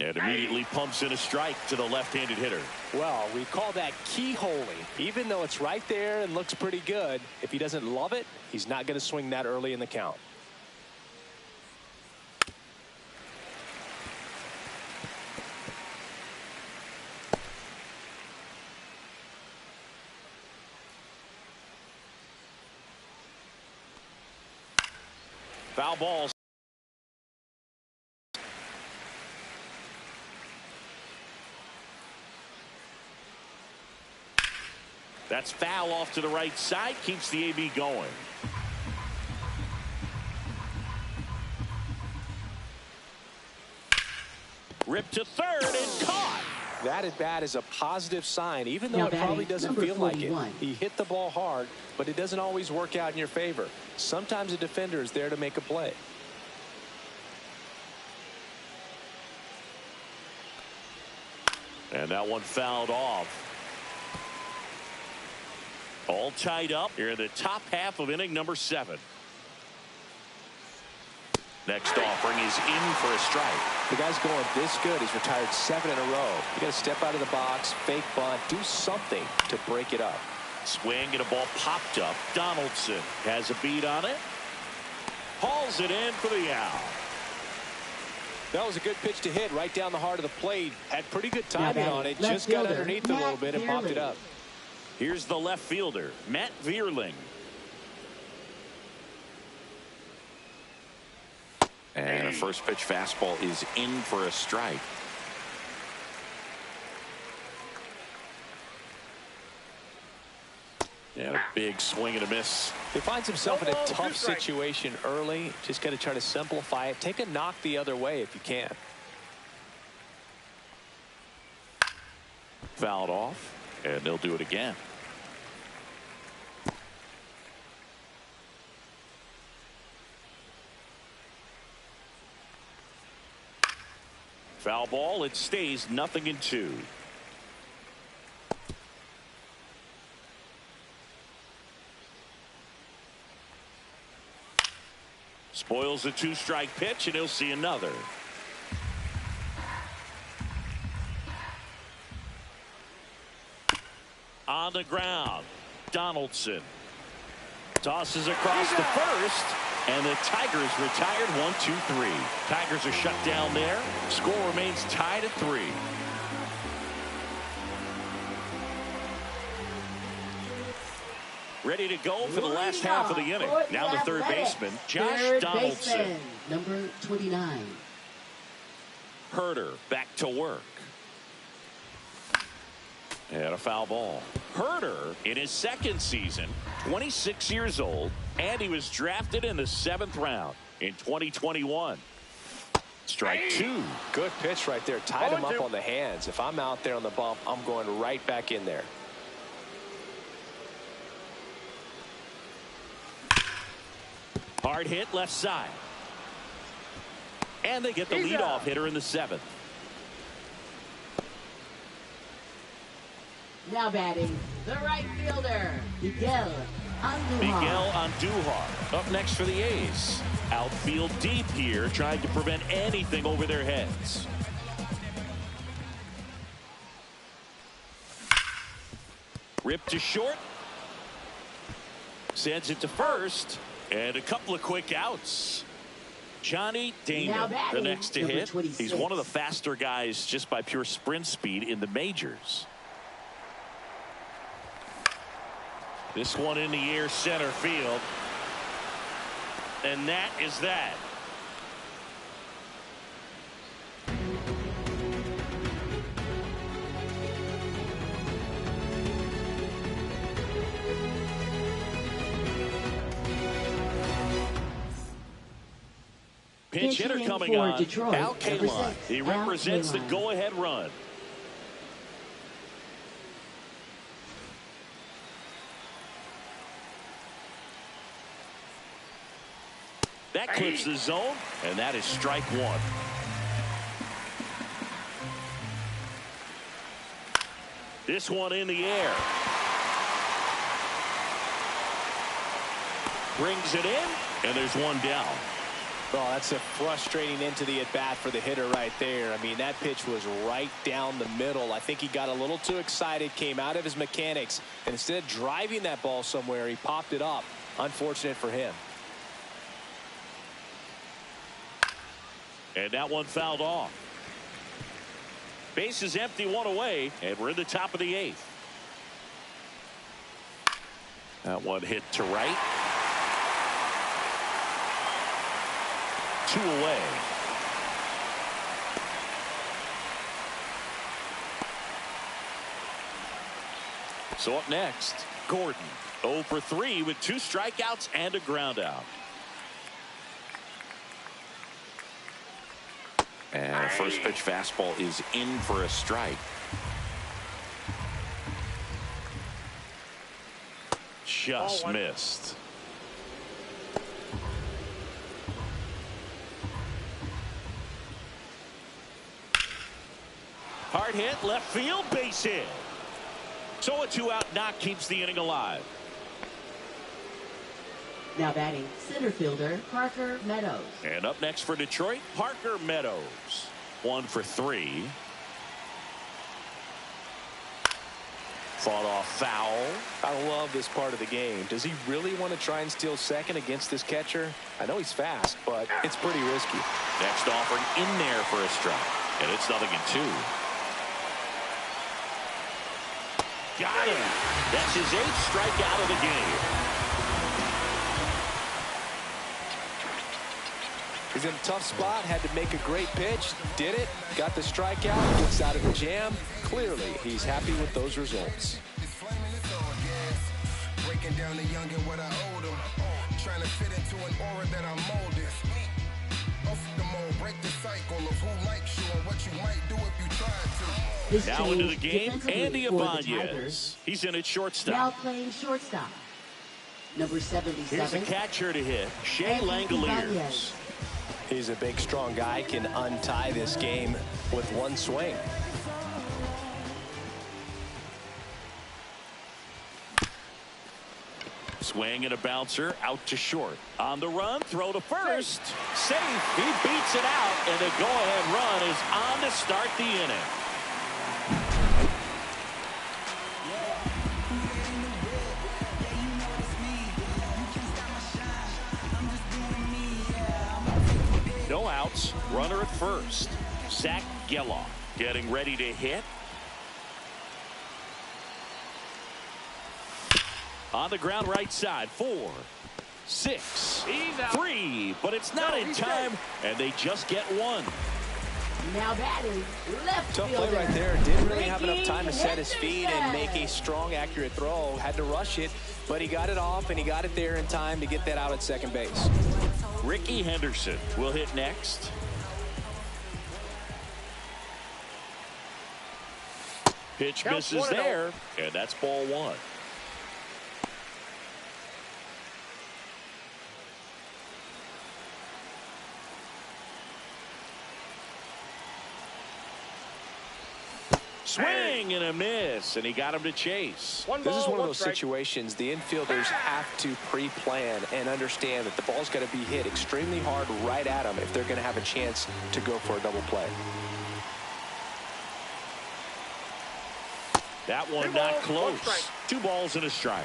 S5: And immediately pumps in a strike to the left-handed hitter.
S6: Well, we call that keyholing. Even though it's right there and looks pretty good, if he doesn't love it, he's not going to swing that early in the count.
S5: Foul ball. That's foul off to the right side. Keeps the AB going. Ripped to third and caught.
S6: That at bat is a positive sign, even though it probably doesn't feel like it. He hit the ball hard, but it doesn't always work out in your favor. Sometimes a defender is there to make a play.
S5: And that one fouled off. All tied up here in the top half of inning number 7. Next offering is in for a strike.
S6: The guy's going this good. He's retired 7 in a row. You got to step out of the box, fake bunt, do something to break it up.
S5: Swing and a ball popped up. Donaldson has a beat on it. Hauls it in for the out.
S6: That was a good pitch to hit right down the heart of the plate. Had pretty good timing on it. Just got underneath it a little bit and popped it up.
S5: Here's the left fielder, Matt Vierling. And a first pitch fastball is in for a strike. And a big swing and a miss.
S6: He finds himself in a tough situation early. Just got to try to simplify it. Take a knock the other way if you can.
S5: Fouled off, and they'll do it again. Foul ball. It stays 0-2. Spoils a 2-strike pitch, and he'll see another. On the ground, Donaldson tosses across the first, and the Tigers retired 1-2-3. Tigers are shut down there. Score remains tied at 3. Ready to go for the last half of the inning. Now the third baseman, Josh Donaldson.
S8: Number 29.
S5: Herder back to work. And a foul ball. Herder in his second season, 26 years old, and he was drafted in the 7th round in 2021. Strike 2.
S6: Good pitch right there. Tied him up on the hands. If I'm out there on the bump, I'm going right back in there.
S5: Hard hit left side. And they get the leadoff hitter in the 7th.
S8: Now batting, the right fielder, Miguel Andujar.
S5: Miguel Andujar up next for the A's. Outfield deep here, trying to prevent anything over their heads. Ripped to short. Sends it to first. And a couple of quick outs. Johnny Damon, the next to hit. 26. He's one of the faster guys just by pure sprint speed in the majors. This one in the air, center field. And that is that. Pinch hitter coming on,
S8: Detroit,
S5: Al Kaline. He represents the go-ahead run. That clips the zone, and that is strike 1. This one in the air. Brings it in, and there's one down.
S6: Oh, that's a frustrating end to the at-bat for the hitter right there. I mean, that pitch was right down the middle. I think he got a little too excited, came out of his mechanics, and instead of driving that ball somewhere, he popped it up. Unfortunate for him.
S5: And that one fouled off. Base is empty, one away, and we're in the top of the 8th. That one hit to right. 2 away. So up next, Gordon, 0 for 3 with 2 strikeouts and a ground out. And a first pitch fastball is in for a strike. Just missed. Hard hit, left field, base hit. So a 2-out knock keeps the inning alive.
S8: Now batting, center fielder Parker Meadows.
S5: And up next for Detroit, Parker Meadows. 1 for 3. Fought off foul.
S6: I love this part of the game. Does he really want to try and steal second against this catcher? I know he's fast, but it's pretty risky.
S5: Next offering in there for a strike. And it's 0-2. Got him. That's his 8th strikeout of the game.
S6: He's in a tough spot, had to make a great pitch, did it, got the strikeout, gets out of the jam. Clearly, he's happy with those results.
S4: Breaking down the young and what I owed him. Trying to fit into an aura that I'm molded. Off the mold, break the cycle of who likes you and what you might do if you tried to.
S8: This
S5: Now into the
S8: change
S5: game,
S8: defensively
S5: Andy
S8: for the
S5: Ibanez.
S8: Tigers.
S5: He's in at
S8: Now
S5: shortstop.
S8: playing shortstop. Number 77.
S5: Here's a catcher to hit, Shea
S8: Andy
S5: Langoliers.
S8: Ibanez.
S6: He's a big, strong guy, can untie this game with one swing.
S5: Swing and a bouncer out to short. On the run, throw to first. Safe. He beats it out, and the go-ahead run is on to start the inning. No outs. Runner at first. Zach Geloff getting ready to hit. On the ground right side. 4, 6, 3. But it's not in time, and they just get one.
S8: Now batting, left
S6: Tough
S8: fielder.
S6: play right there. Didn't really have enough time to
S8: Ricky
S6: set his feet and make a
S8: Henderson.
S6: strong, accurate throw. Had to rush it, but he got it off, and he got it there in time to get that out at second base.
S5: Ricky Henderson will hit next. Pitch misses there, and that's ball 1. Swing and a miss, and he got him to chase.
S6: This is one of those situations the infielders have to pre-plan and understand that the ball's got to be hit extremely hard right at them if they're going to have a chance to go for a double play.
S5: That one not close. 2 balls and a strike.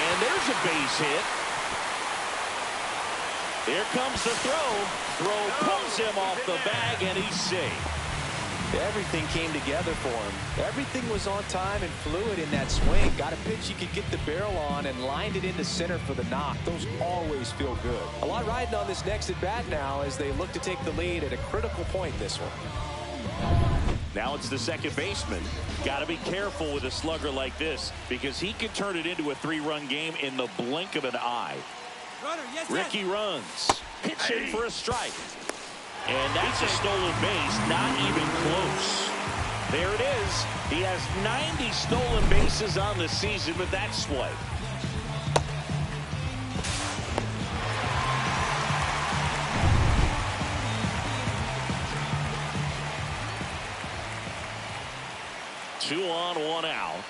S5: And there's a base hit. Here comes the throw. Throw pulls him off the bag, and he's safe.
S6: Everything came together for him. Everything was on time and fluid in that swing. Got a pitch he could get the barrel on and lined it into center for the knock. Those always feel good. A lot riding on this next at bat now as they look to take the lead at a critical point in this one.
S5: Now it's the second baseman. Got to be careful with a slugger like this because he can turn it into a 3-run game in the blink of an eye. Ricky runs. Pitching for a strike. And that's a stolen base, not even close. There it is. He has 90 stolen bases on the season with that swipe. Two on, 1 out.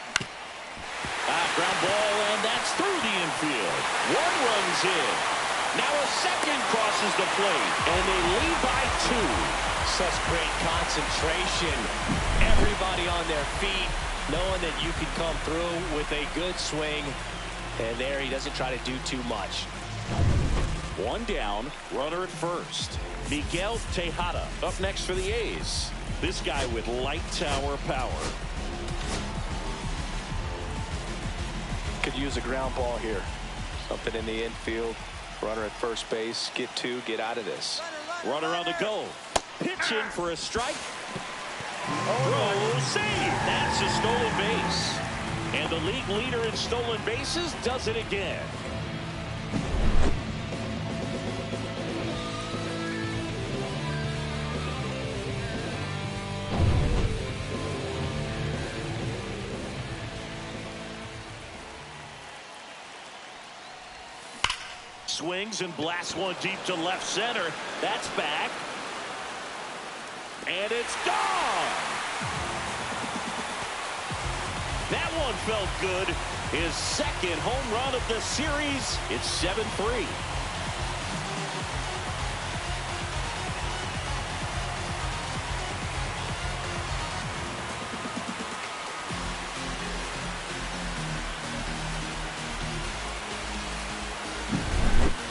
S5: Ground ball, and that's through the infield. 1 runs in. Now a second crosses the plate, and they lead by 2.
S6: Such great concentration. Everybody on their feet, knowing that you could come through with a good swing. And there he doesn't try to do too much.
S5: 1 down, runner at first. Miguel Tejada up next for the A's. This guy with light tower power.
S6: Could use a ground ball here. Something in the infield. Runner at first base. Get 2. Get out of this.
S5: Runner on the go. Pitching for a strike. Throw, save. That's a stolen base. And the league leader in stolen bases does it again. Swings and blasts one deep to left center. That's back. And it's gone. That one felt good. His second home run of the series. It's 7-3.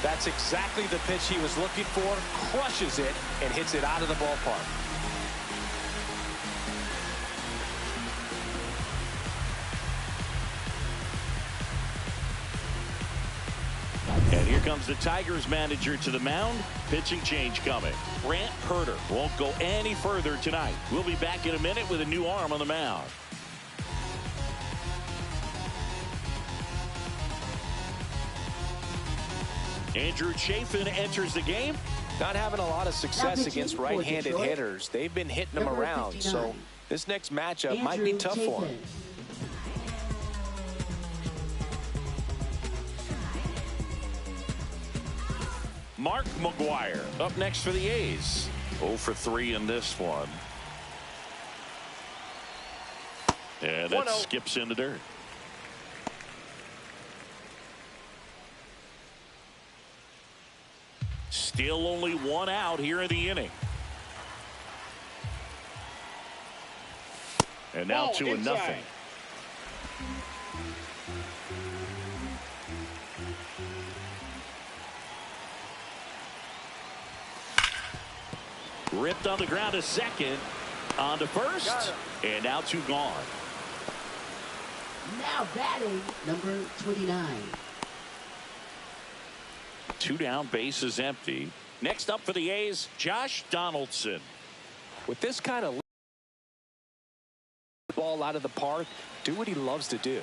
S6: That's exactly the pitch he was looking for. Crushes it and hits it out of the ballpark.
S5: And here comes the Tigers manager to the mound. Pitching change coming. Brant Hurter won't go any further tonight. We'll be back in a minute with a new arm on the mound. Andrew Chafin enters the game.
S6: Not having a lot of success against right-handed hitters. They've been hitting them around, so this next matchup might be tough for him.
S5: Mark McGwire up next for the A's. 0 for 3 in this one. And that skips in the dirt. Still only one out here in the inning. And now 2-0. Ripped on the ground to second. On to first. And now 2 gone.
S8: Now batting, number 29.
S5: 2 down, bases empty. Next up for the A's, Josh Donaldson.
S6: With this kind of ball out of the park, do what he loves to do.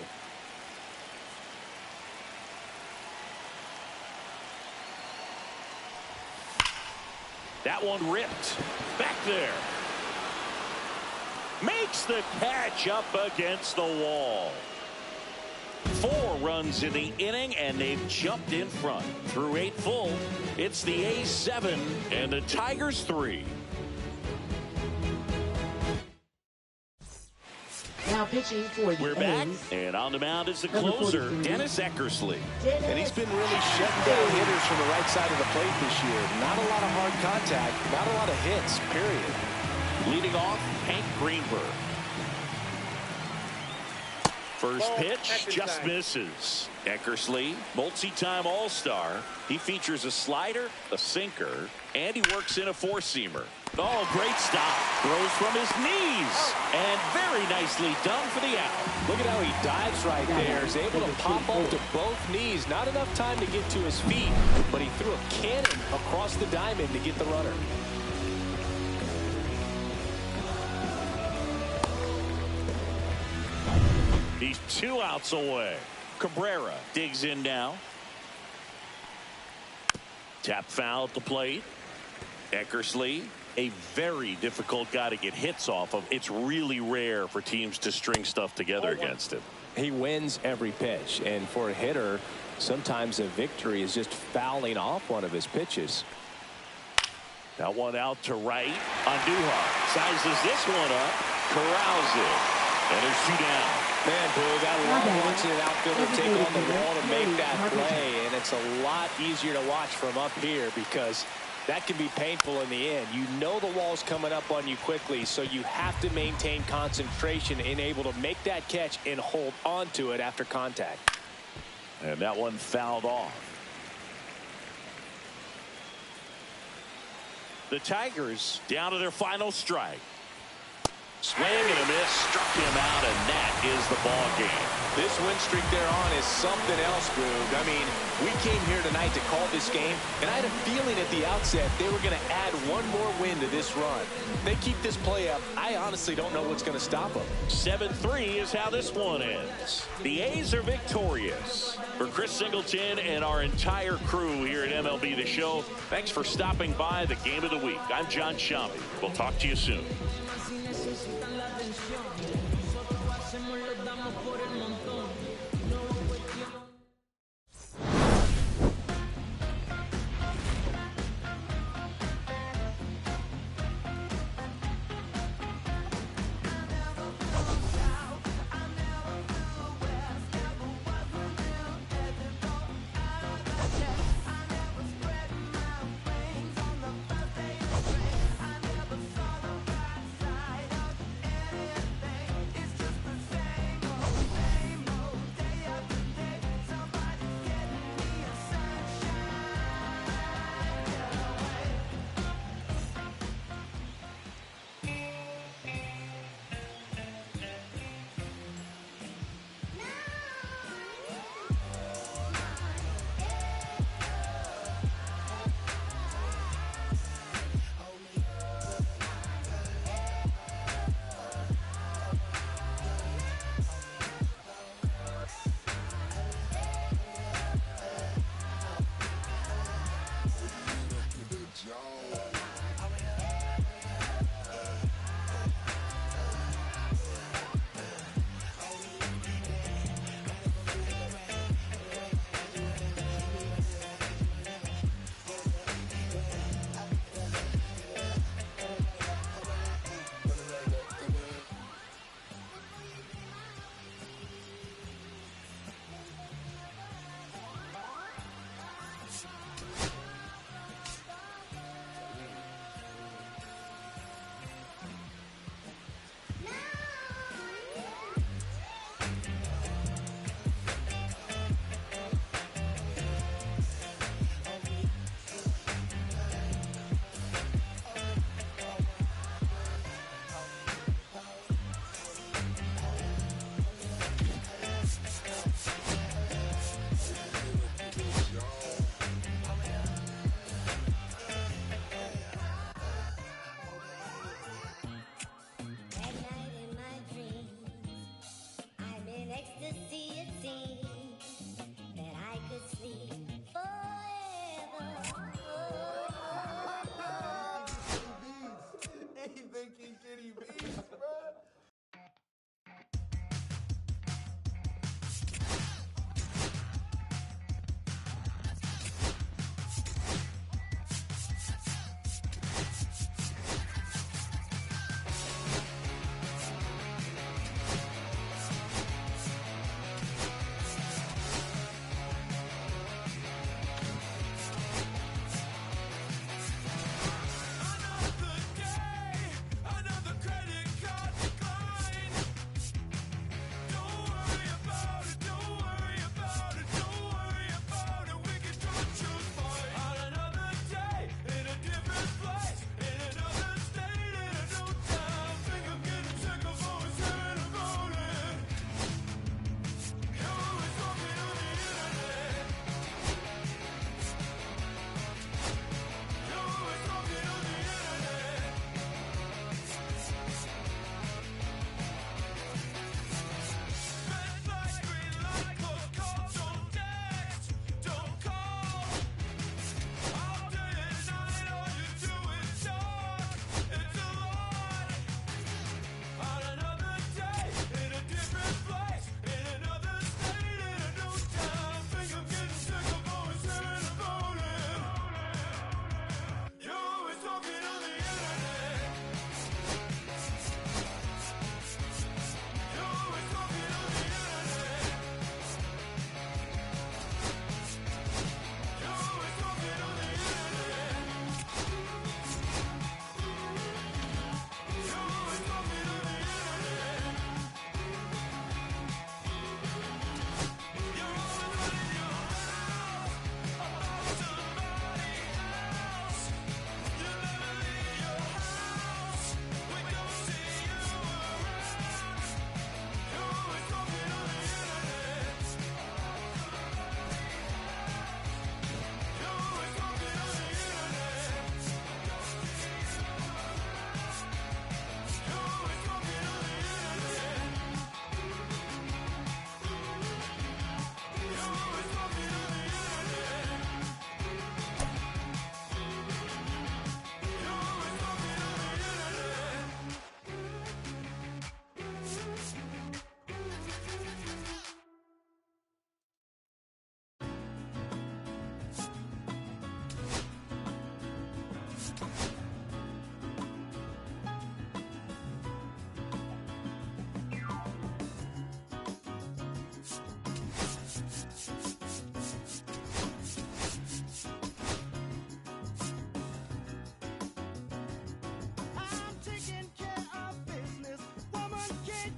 S5: That one ripped. Back there. Makes the catch up against the wall. 4 runs in the inning, and they've jumped in front. Through 8 full, it's the A's 7 and the Tigers 3.
S8: Now pitching for the
S5: We're back,
S8: A's.
S5: and on the mound is the closer, Dennis Eckersley.
S6: And he's been really shutting down hitters from the right side of the plate this year. Not a lot of hard contact, not a lot of hits, period.
S5: Leading off, Hank Greenberg. First pitch just misses. Eckersley, multi-time All-Star. He features a slider, a sinker, and he works in a 4-seamer. Oh, great stop. Throws from his knees. And very nicely done for the out.
S6: Look at how he dives right there. Is able to pop up to both knees. Not enough time to get to his feet, but he threw a cannon across the diamond to get the runner.
S5: He's 2 outs away. Cabrera digs in now. Tap foul at the plate. Eckersley, a very difficult guy to get hits off of. It's really rare for teams to string stuff together against him.
S6: He wins every pitch, and for a hitter, sometimes a victory is just fouling off one of his pitches.
S5: That one out to right. Andujar sizes this one up, corrals it, and there's 2 down.
S6: Man, Boo, got love watching an outfielder take on the wall to make that play, and it's a lot easier to watch from up here because that can be painful in the end. You know the wall's coming up on you quickly, so you have to maintain concentration and able to make that catch and hold on to it after contact.
S5: And that one fouled off. The Tigers down to their final strike. Swing and a miss, struck him out, and that is the ball game.
S6: This win streak they're on is something else, Boog. I mean, we came here tonight to call this game, and I had a feeling at the outset they were going to add one more win to this run. If they keep this play up, I honestly don't know what's going to stop them.
S5: 7-3 is how this one ends. The A's are victorious. For Chris Singleton and our entire crew here at MLB The Show, thanks for stopping by the Game of the Week. I'm John Shambi. We'll talk to you soon.
S9: Necesitan la atención, nosotros hacemos, les damos por el montón.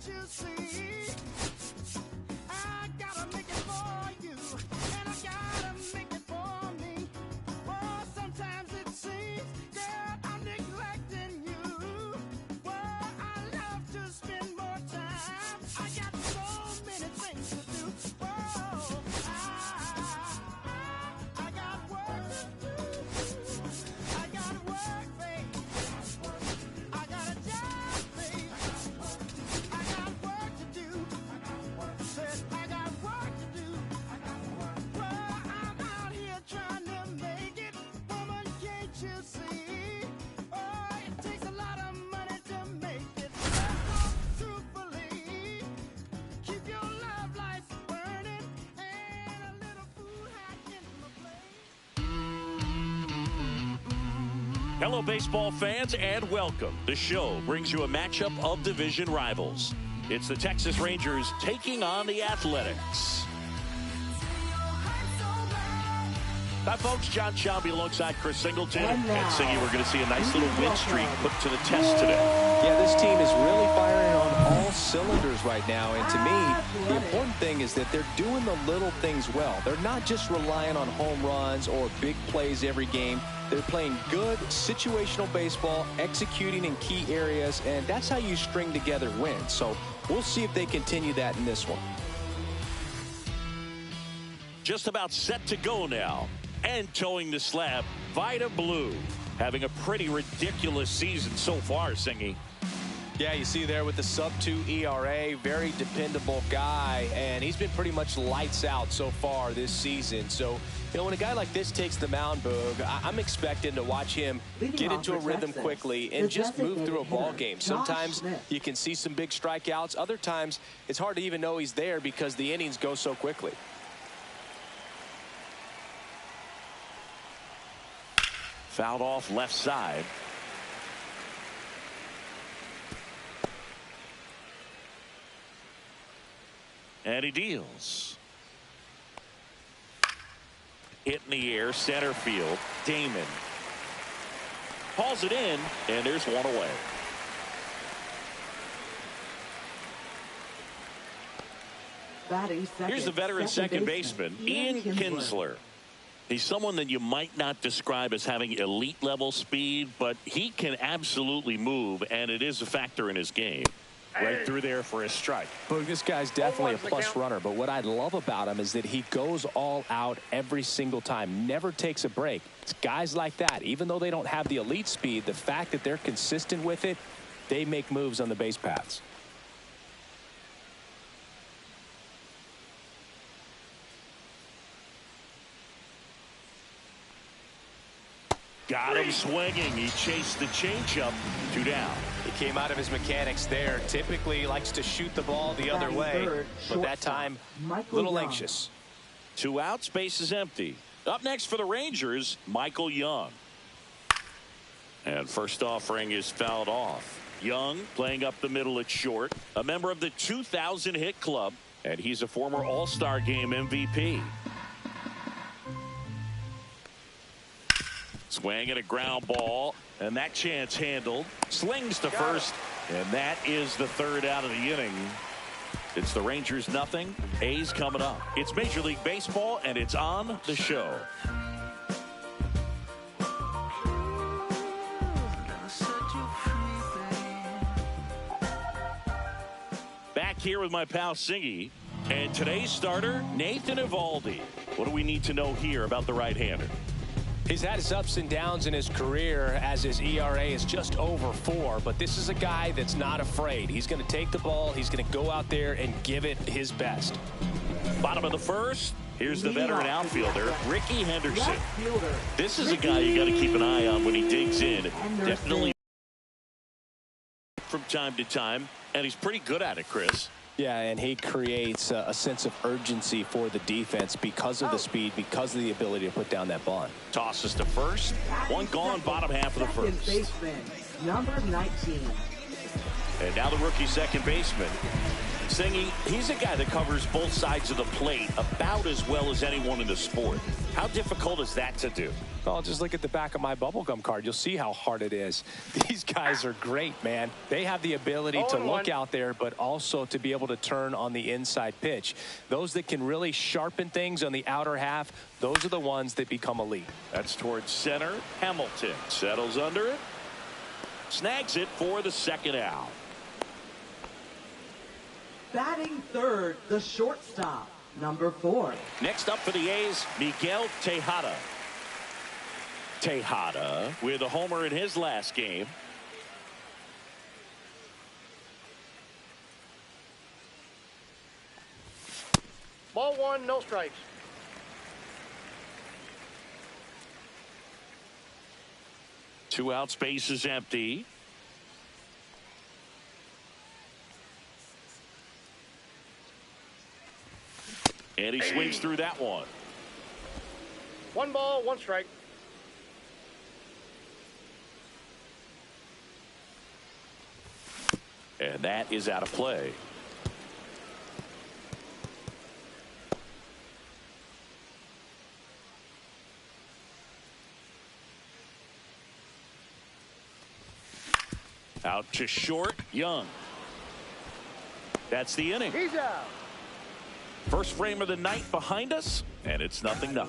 S1: can't you see? I gotta make it for you, and I gotta make it for me. Oh, sometimes it seems, girl, I'm neglecting you. Oh, I love to spend more time. I got so many things to do. Oh, I got work to do. I got work, babe. I got a job, babe. I got work to do. Said I got work to do. Well, I'm out here trying to make it. Woman, can't you see? Oh, it takes a lot of money to make it. Truthfully, keep your love lights burning and a little food hat in my plate.
S5: Hello, baseball fans, and welcome. The show brings you a matchup of division rivals. It's the Texas Rangers taking on the Athletics. Hi, folks. John Shelby alongside Chris Singleton. And Singy, we're going to see a nice little win streak put to the test today.
S6: Yeah, this team is really firing on all cylinders right now. And to me, the important thing is that they're doing the little things well. They're not just relying on home runs or big plays every game. They're playing good situational baseball, executing in key areas, and that's how you string together wins. So we'll see if they continue that in this one.
S5: Just about set to go now. And towing the slab, Vida Blue, having a pretty ridiculous season so far, Singy.
S6: Yeah, you see there with the sub-2 ERA, very dependable guy, and he's been pretty much lights out so far this season. So, you know, when a guy like this takes the mound, Boog, I'm expecting to watch him get into a rhythm quickly and just move through a ball game. Sometimes you can see some big strikeouts. Other times it's hard to even know he's there because the innings go so quickly.
S5: Fouled off left side. And he deals. Hit in the air, center field. Damon hauls it in, and there's one away. Here's the veteran second baseman, Ian Kinsler. He's someone that you might not describe as having elite level speed, but he can absolutely move, and it is a factor in his game. Right through there for a strike.
S6: Boog, this guy's definitely a plus runner, but what I love about him is that he goes all out every single time, never takes a break. It's guys like that, even though they don't have the elite speed, the fact that they're consistent with it, they make moves on the base paths.
S5: Got him swinging. He chased the changeup. 2 down.
S6: He came out of his mechanics there. Typically likes to shoot the ball the other way, but that time a little anxious.
S5: 2 outs, base is empty. Up next for the Rangers, Michael Young. And first offering is fouled off. Young playing up the middle at short, a member of the 2000 hit club, and he's a former All-Star Game MVP. Swing and a ground ball, and that chance handled. Slings to first, and that is the 3rd out of the inning. It's the Rangers nothing. A's coming up. It's Major League Baseball, and it's on the show. Back here with my pal Singy, and today's starter, Nathan Eovaldi. What do we need to know here about the right-hander?
S6: He's had his ups and downs in his career as his ERA is just over 4, but this is a guy that's not afraid. He's going to take the ball. He's going to go out there and give it his best.
S5: Bottom of the 1st. Here's the veteran outfielder, Ricky Henderson. This is a guy you got to keep an eye on when he digs in. Definitely from time to time, and he's pretty good at it, Chris.
S6: Yeah, and he creates a sense of urgency for the defense because of the speed, because of the ability to put down that bunt.
S5: Tosses to first. 1 gone, bottom half of the 1st.
S8: Baseman, number 19.
S5: And now the rookie second baseman. Singy, he's a guy that covers both sides of the plate about as well as anyone in the sport. How difficult is that to do?
S6: Well, just look at the back of my bubblegum card. You'll see how hard it is. These guys are great, man. They have the ability to look out there, but also to be able to turn on the inside pitch. Those that can really sharpen things on the outer half, those are the ones that become elite.
S5: That's towards center. Hamilton settles under it. Snags it for the second out.
S8: Batting third, the shortstop, number 4.
S5: Next up for the A's, Miguel Tejada. Tejada with a homer in his last game.
S7: Ball 1, no strikes.
S5: Two outs, base is empty. And he swings through that one.
S7: 1 ball, 1 strike.
S5: And that is out of play. Out to short, Young. That's the inning.
S7: He's out.
S5: First frame of the night behind us, and it's 0-0.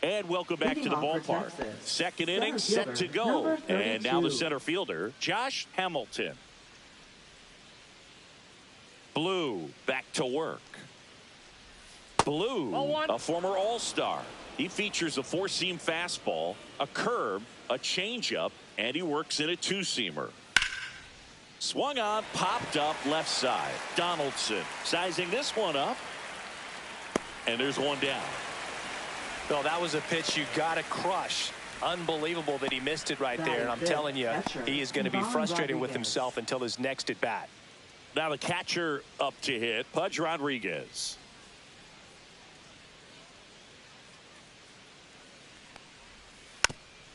S5: And welcome back to the ballpark. Second inning set to go. And now the center fielder, Josh Hamilton. Blue back to work. Blue, a former All-Star. He features a 4-seam fastball, a curve, a changeup, and he works in a 2-seamer. Swung on, popped up left side. Donaldson sizing this one up. And there's one down.
S6: Well, that was a pitch you got to crush. Unbelievable that he missed it right there. And I'm telling you, he is going to be frustrated with himself until his next at bat.
S5: Now the catcher up to hit, Pudge Rodriguez.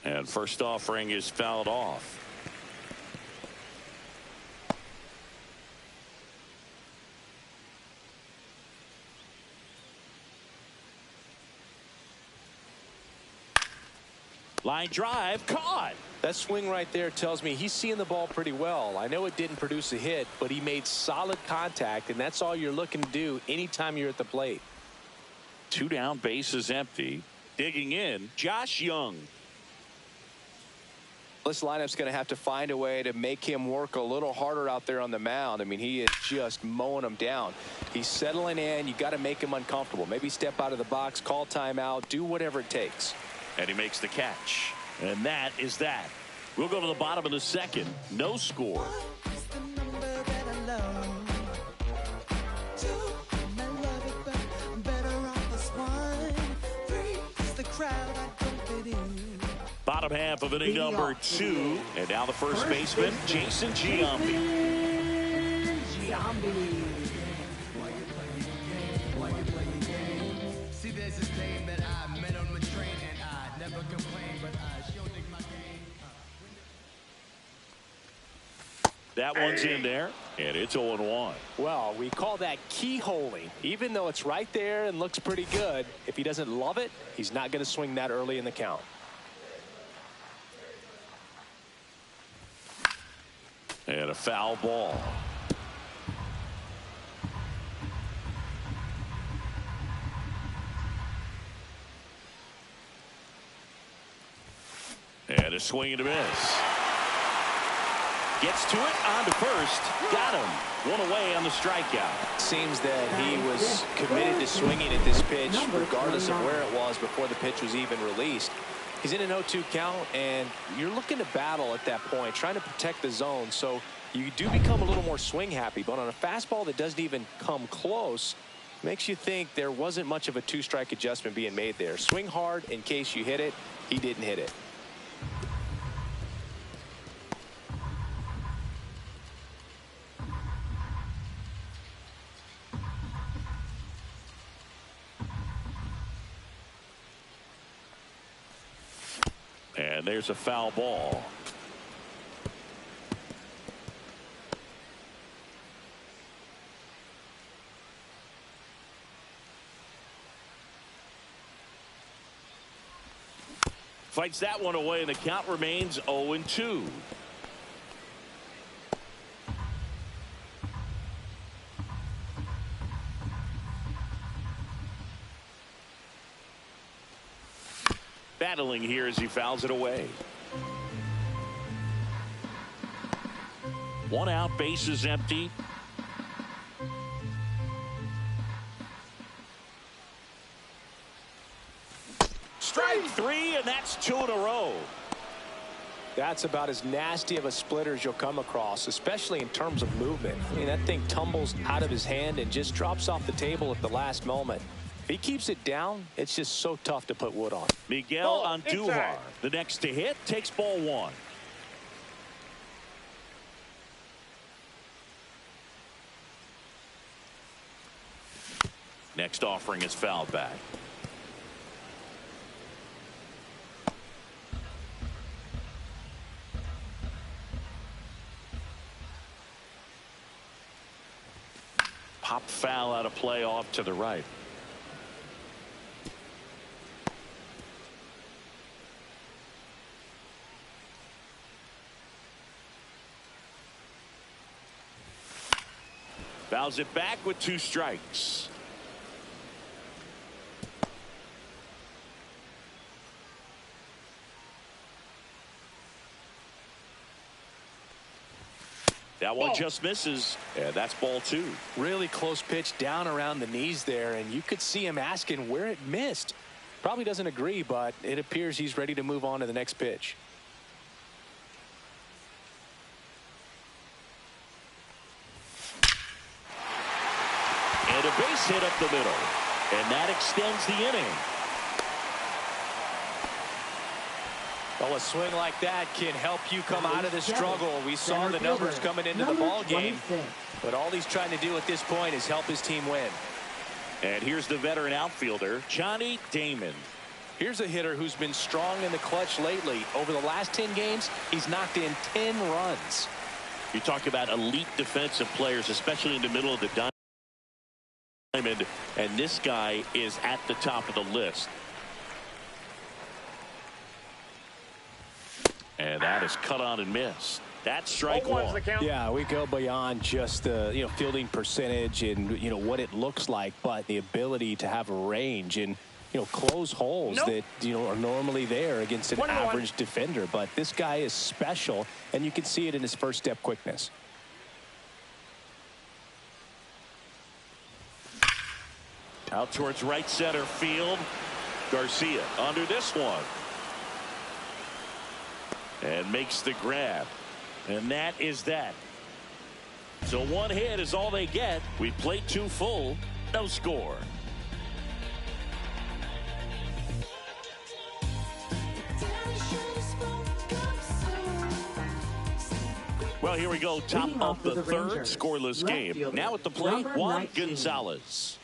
S5: And first offering is fouled off. Line drive, caught.
S6: That swing right there tells me he's seeing the ball pretty well. I know it didn't produce a hit, but he made solid contact, and that's all you're looking to do anytime you're at the plate.
S5: 2 down, base is empty. Digging in, Josh Young.
S6: This lineup's going to have to find a way to make him work a little harder out there on the mound. I mean, he is just mowing them down. He's settling in. You got to make him uncomfortable. Maybe step out of the box, call timeout, do whatever it takes.
S5: And he makes the catch. And that is that. We'll go to the bottom of the second. No score. Bottom half of inning number 2. And now the first baseman, Jason Giambi.
S9: See, there's this name that I met on my train, and I never complain, but I sure dig my game.
S5: That one's in there, and it's 0-1.
S6: Well, we call that keyholing. Even though it's right there and looks pretty good, if he doesn't love it, he's not going to swing that early in the count.
S5: And a foul ball. And a swing and a miss. Gets to it, on to first. Got him. One away on the strikeout.
S6: Seems that he was committed to swinging at this pitch regardless of where it was before the pitch was even released. He's in an 0-2 count, and you're looking to battle at that point, trying to protect the zone, so you do become a little more swing happy. But on a fastball that doesn't even come close, makes you think there wasn't much of a 2-strike adjustment being made there. Swing hard in case you hit it. He didn't hit it.
S5: And there's a foul ball. Fights that one away, and the count remains 0-2. Battling here as he fouls it away. 1 out, base is empty. Strike 3, and that's 2 in a row.
S6: That's about as nasty of a splitter as you'll come across, especially in terms of movement. I mean, that thing tumbles out of his hand and just drops off the table at the last moment. If he keeps it down, it's just so tough to put wood on.
S5: Miguel Andujar, the next to hit, takes ball 1. Next offering is fouled back. Pop foul out of play off to the right. Fouls it back with 2 strikes. That one just misses, and that's ball 2.
S6: Really close pitch down around the knees there, and you could see him asking where it missed. Probably doesn't agree, but it appears he's ready to move on to the next pitch.
S5: And a base hit up the middle, and that extends the inning.
S6: Well, a swing like that can help you come out of the struggle. We saw the numbers coming into the ball game, but all he's trying to do at this point is help his team win.
S5: And here's the veteran outfielder, Johnny Damon.
S6: Here's a hitter who's been strong in the clutch lately. Over the last 10 games, he's knocked in 10 runs.
S5: You talk about elite defensive players, especially in the middle of the diamond, and this guy is at the top of the list. And that is cut on and missed. That's strike 1.
S6: Yeah, we go beyond just the fielding percentage and what it looks like, but the ability to have a range and close holes that are normally there against an average defender. But this guy is special, and you can see it in his first step quickness.
S5: Out towards right center field. Garcia under this one. And makes the grab. And that is that. So 1 hit is all they get. We played 2 full. No score. Well, here we go. Top of the third. Scoreless game. Now at the plate, Juan Gonzalez.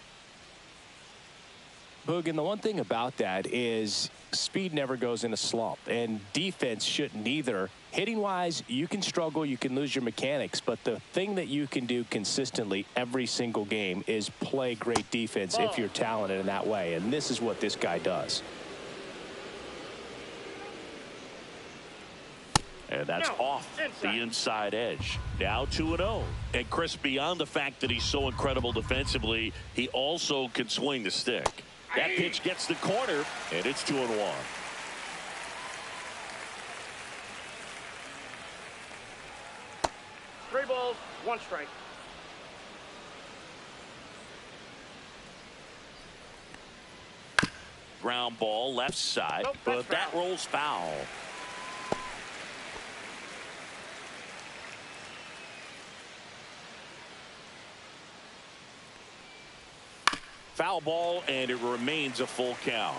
S6: Boog, and the one thing about that is speed never goes in a slump, and defense shouldn't either. Hitting-wise, you can struggle, you can lose your mechanics, but the thing that you can do consistently every single game is play great defense if you're talented in that way, and this is what this guy does.
S5: And that's off the inside edge. Now 2-0. And Chris, beyond the fact that he's so incredible defensively, he also can swing the stick. That pitch gets the corner, and it's 2-1.
S7: Three balls, 1 strike.
S5: Ground ball left side, but that rolls foul. Foul ball, and it remains a full count.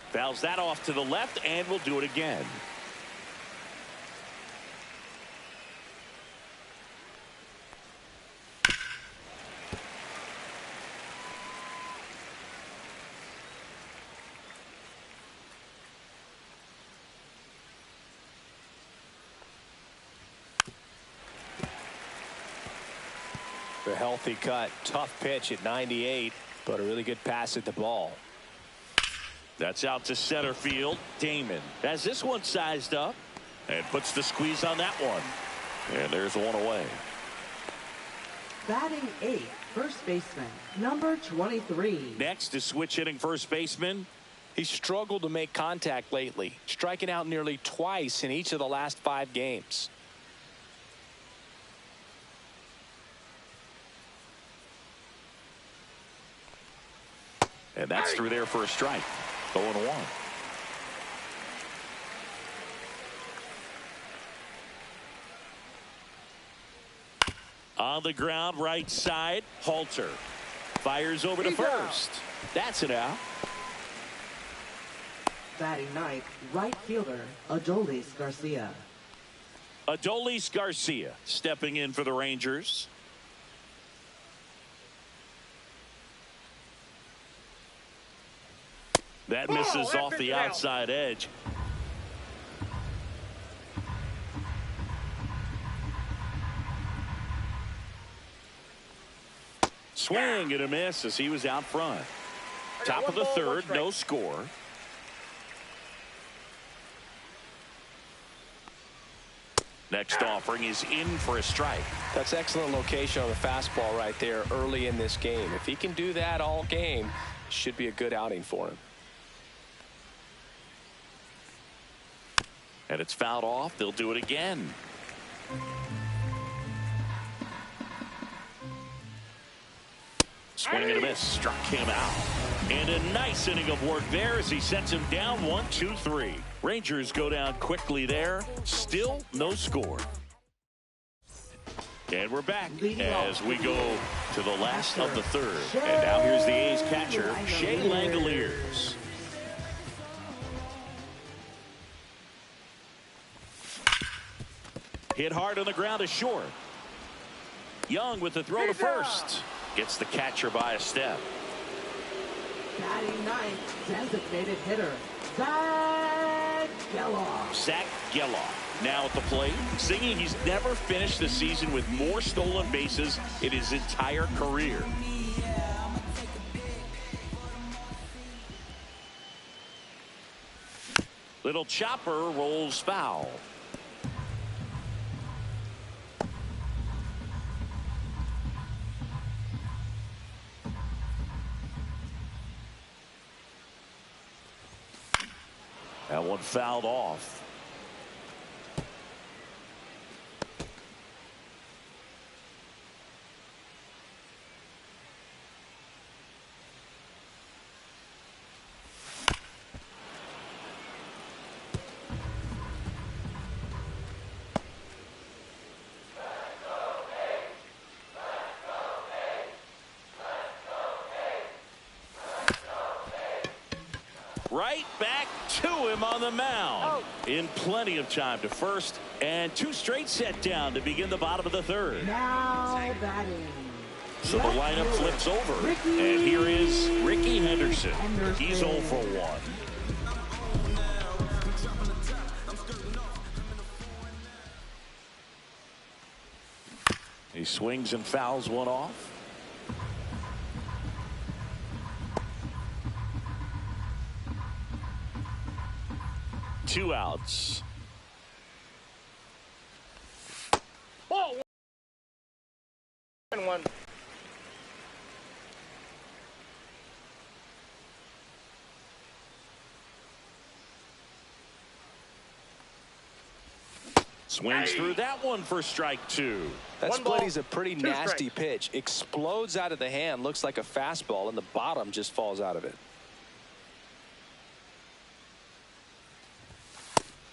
S5: Fouls that off to the left, and we'll do it again.
S6: A healthy cut. Tough pitch at 98, but a really good pass at the ball.
S5: That's out to center field. Damon has this one sized up and puts the squeeze on that one. And there's one away.
S8: Batting 8th, first baseman, number 23.
S5: Next is switch hitting first baseman.
S6: He's struggled to make contact lately, striking out nearly twice in each of the last 5 games.
S5: And that's through there for a strike. 0-1. On the ground, right side, Halter fires over to first. That's it out.
S8: Batting 9th, right fielder, Adolis Garcia.
S5: Adolis Garcia stepping in for the Rangers. That misses off the outside edge. Swing and a miss as he was out front. Top of the third, no score. Next offering is in for a strike.
S6: That's excellent location on the fastball right there early in this game. If he can do that all game, it should be a good outing for him.
S5: And it's fouled off. They'll do it again. Swing and a miss. Struck him out. And a nice inning of work there as he sets him down 1-2-3. Rangers go down quickly there. Still no score. And we're back as we go to the last of the third. And now here's the A's catcher, Shea Langoliers. Hit hard on the ground is short. Young with the throw to first. Gets the catcher by a step.
S8: Batting 9th, designated hitter, Zach Geloff.
S5: Zach Geloff now at the plate, singing he's never finished the season with more stolen bases in his entire career. Little chopper rolls foul. That one fouled off. Right back to him on the mound. In plenty of time to first, and 2 straight set down to begin the bottom of the third.
S8: Now batting.
S5: So the lineup flips over, and here is Ricky Henderson. He's 0 for 1. He swings and fouls one off. Two outs.
S7: Oh, 1.
S5: Swings through that one for strike 2.
S6: That split is a pretty nasty pitch. Explodes out of the hand. Looks like a fastball, and the bottom just falls out of it.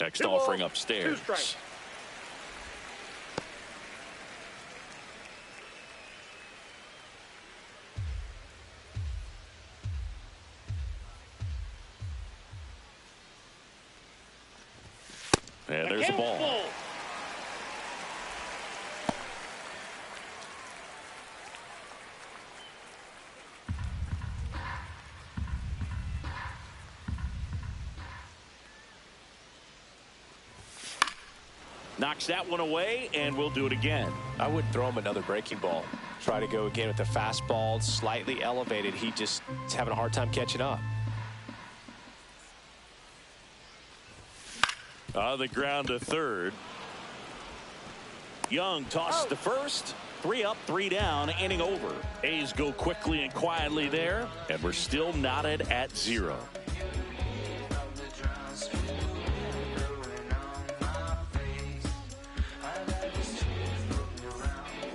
S5: Next offering upstairs. And there's the ball. Knocks that one away, and we'll do it again.
S6: I would throw him another breaking ball. Try to go again with the fastball, slightly elevated. He just is having a hard time catching up.
S5: On the ground to third. Young tosses to first. 3 up, 3 down, inning over. A's go quickly and quietly there, and we're still knotted at 0.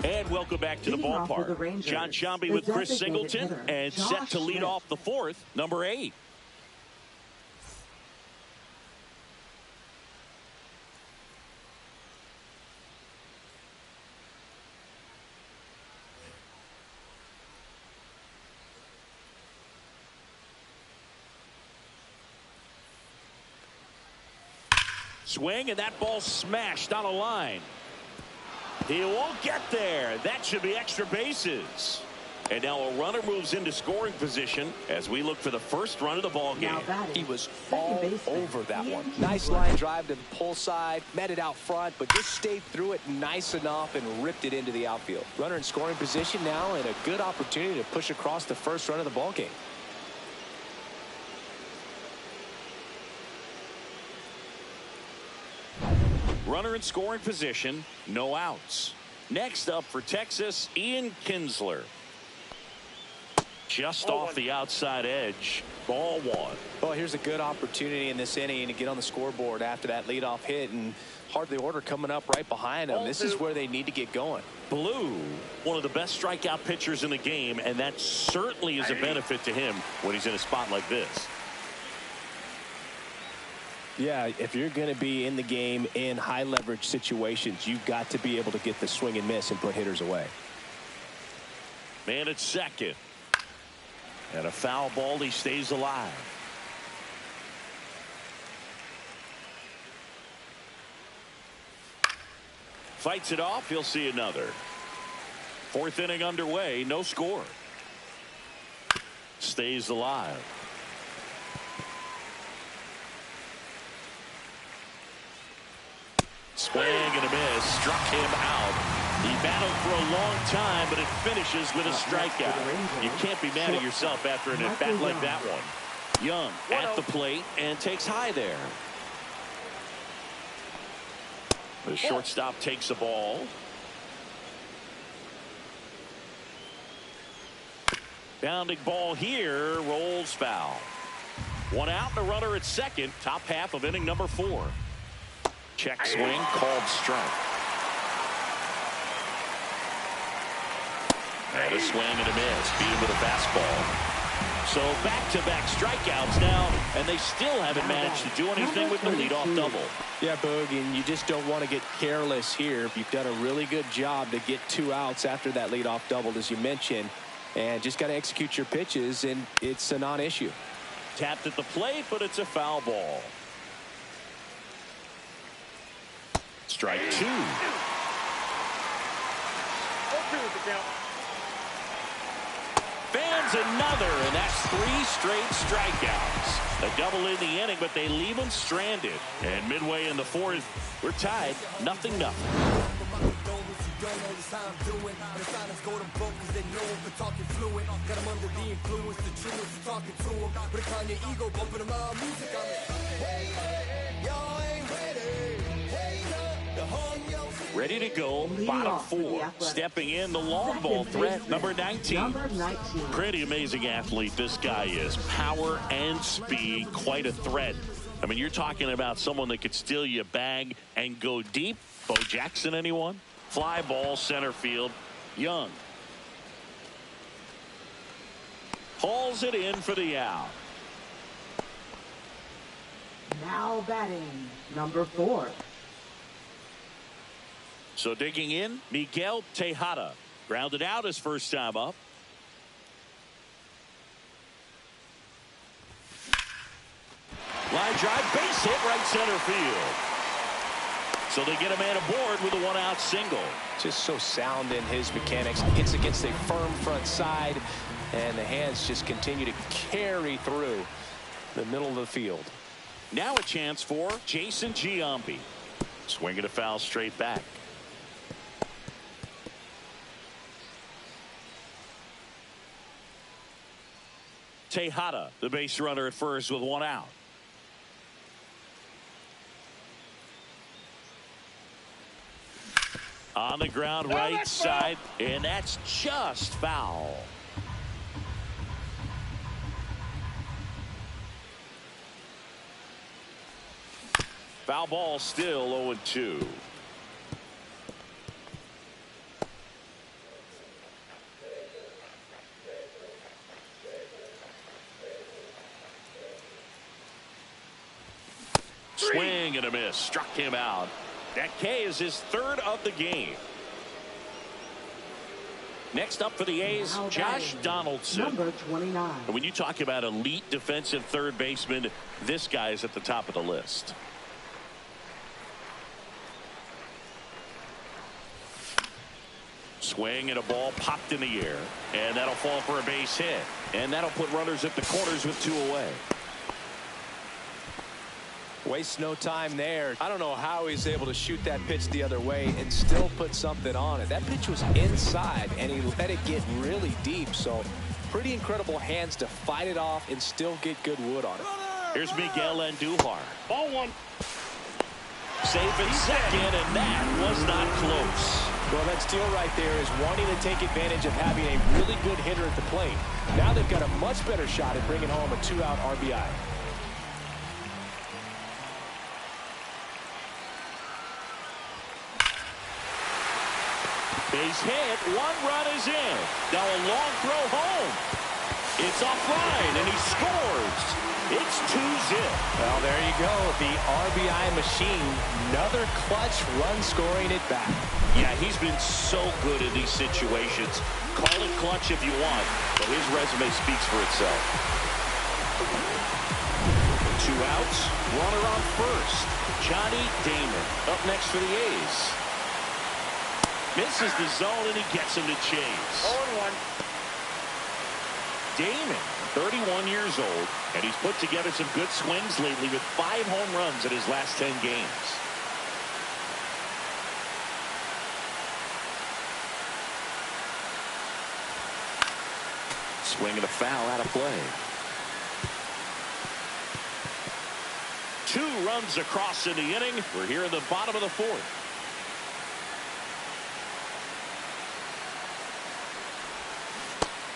S5: And welcome back to the ballpark. John Sciambi with Chris Singleton, and set to lead off the fourth, number 8. Swing, and that ball smashed on a line. He won't get there. That should be extra bases. And now a runner moves into scoring position as we look for the first run of the ball game.
S6: He was all over that one. Nice line drive to the pull side, met it out front, but just stayed through it nice enough and ripped it into the outfield. Runner in scoring position now, and a good opportunity to push across the first run of the ball game.
S5: Runner in scoring position, no outs. Next up for Texas, Ian Kinsler. Just off the outside edge, ball 1.
S6: Well, here's a good opportunity in this inning to get on the scoreboard after that leadoff hit, and hardly order coming up right behind them. This is where they need to get going.
S5: Blue, one of the best strikeout pitchers in the game, and that certainly is a benefit to him when he's in a spot like this.
S6: Yeah, if you're going to be in the game in high leverage situations, you've got to be able to get the swing and miss and put hitters away.
S5: Man at second. And a foul ball, he stays alive. Fights it off, he'll see another. Fourth inning underway, no score. Stays alive. Swing and a miss, struck him out. He battled for a long time, but it finishes with a strikeout. You can't be mad at yourself after an at-bat like that one. Young at the plate and takes high there. The shortstop takes the ball. Bounding ball here, rolls foul. 1 out and a runner at second, top half of inning number 4. Check swing, called strike. And a swing and a miss. Beat him with a fastball. So back-to-back strikeouts now, and they still haven't managed to do anything with the leadoff double.
S6: Yeah, Boog, and you just don't want to get careless here. You've done a really good job to get 2 outs after that leadoff double, as you mentioned, and just got to execute your pitches, and it's a non-issue.
S5: Tapped at the plate, but it's a foul ball. Strike 2. Fans another, and that's 3 straight strikeouts. A double in the inning, but they leave him stranded. And midway in the 4th, we're tied 0-0. Ready to go, bottom 4. Stepping in, the long ball threat, number 19. Pretty amazing athlete this guy is. Power and speed, quite a threat. I mean, you're talking about someone that could steal you a bag and go deep. Bo Jackson, anyone? Fly ball, center field. Young. Hauls it in for the out.
S8: Now batting, number 4.
S5: So digging in, Miguel Tejada. Grounded out his first time up. Line drive, base hit, right center field. So they get a man aboard with a 1-out single.
S6: Just so sound in his mechanics. Hits against a firm front side, and the hands just continue to carry through the middle of the field.
S5: Now a chance for Jason Giambi. Swinging a foul straight back. Tejada, the base runner at first with one out. On the ground, right side, and that's just foul. Foul ball, still 0-2. Swing and a miss. Struck him out. That K is his third of the game. Next up for the A's, Josh Donaldson.
S8: Number 29.
S5: And when you talk about elite defensive third baseman, this guy is at the top of the list. Swing and a ball popped in the air. And that'll fall for a base hit. And that'll put runners at the corners with 2 away.
S6: Wastes no time there. I don't know how he's able to shoot that pitch the other way and still put something on it. That pitch was inside, and he let it get really deep. So pretty incredible hands to fight it off and still get good wood on it.
S5: Here's Miguel Andujar.
S7: Ball 1.
S5: Safe at second, and that was not close.
S6: Well, that steal right there is wanting to take advantage of having a really good hitter at the plate. Now they've got a much better shot at bringing home a 2-out RBI.
S5: Base hit, 1 run is in. Now a long throw home. It's offline, and he scores. It's 2-zip.
S6: Well, there you go. The RBI machine. Another clutch run scoring it back.
S5: Yeah, he's been so good in these situations. Call it clutch if you want, but his resume speaks for itself. 2 outs, runner on first. Johnny Damon up next for the A's. Misses the zone, and he gets him to chase.
S7: 0-1.
S5: Damon, 31 years old, and he's put together some good swings lately with 5 home runs in his last 10 games. Swing and a foul out of play. 2 runs across in the inning. We're here in the bottom of the 4th.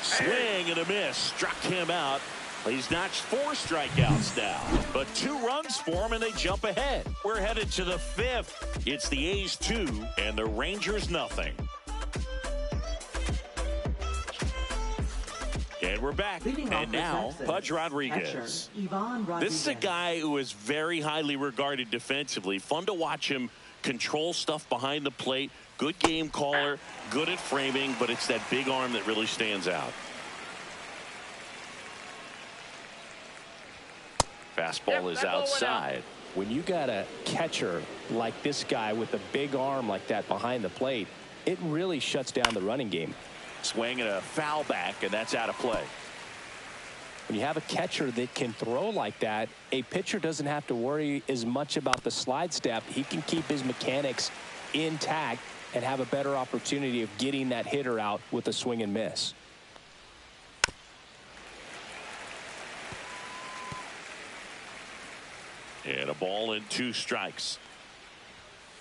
S5: Swing and a miss. Struck him out. He's notched 4 strikeouts now. But 2 runs for him, and they jump ahead. We're headed to the 5th. It's the A's 2 and the Rangers nothing. And we're back. And now, Pudge Rodriguez. This is a guy who is very highly regarded defensively. Fun to watch him control stuff behind the plate. Good game caller, good at framing, but it's that big arm that really stands out. Fastball is outside.
S6: When you got a catcher like this guy with a big arm like that behind the plate, it really shuts down the running game.
S5: Swing and a foul back, and that's out of play.
S6: When you have a catcher that can throw like that, a pitcher doesn't have to worry as much about the slide step. He can keep his mechanics intact and have a better opportunity of getting that hitter out with a swing and miss.
S5: And a ball and 2 strikes.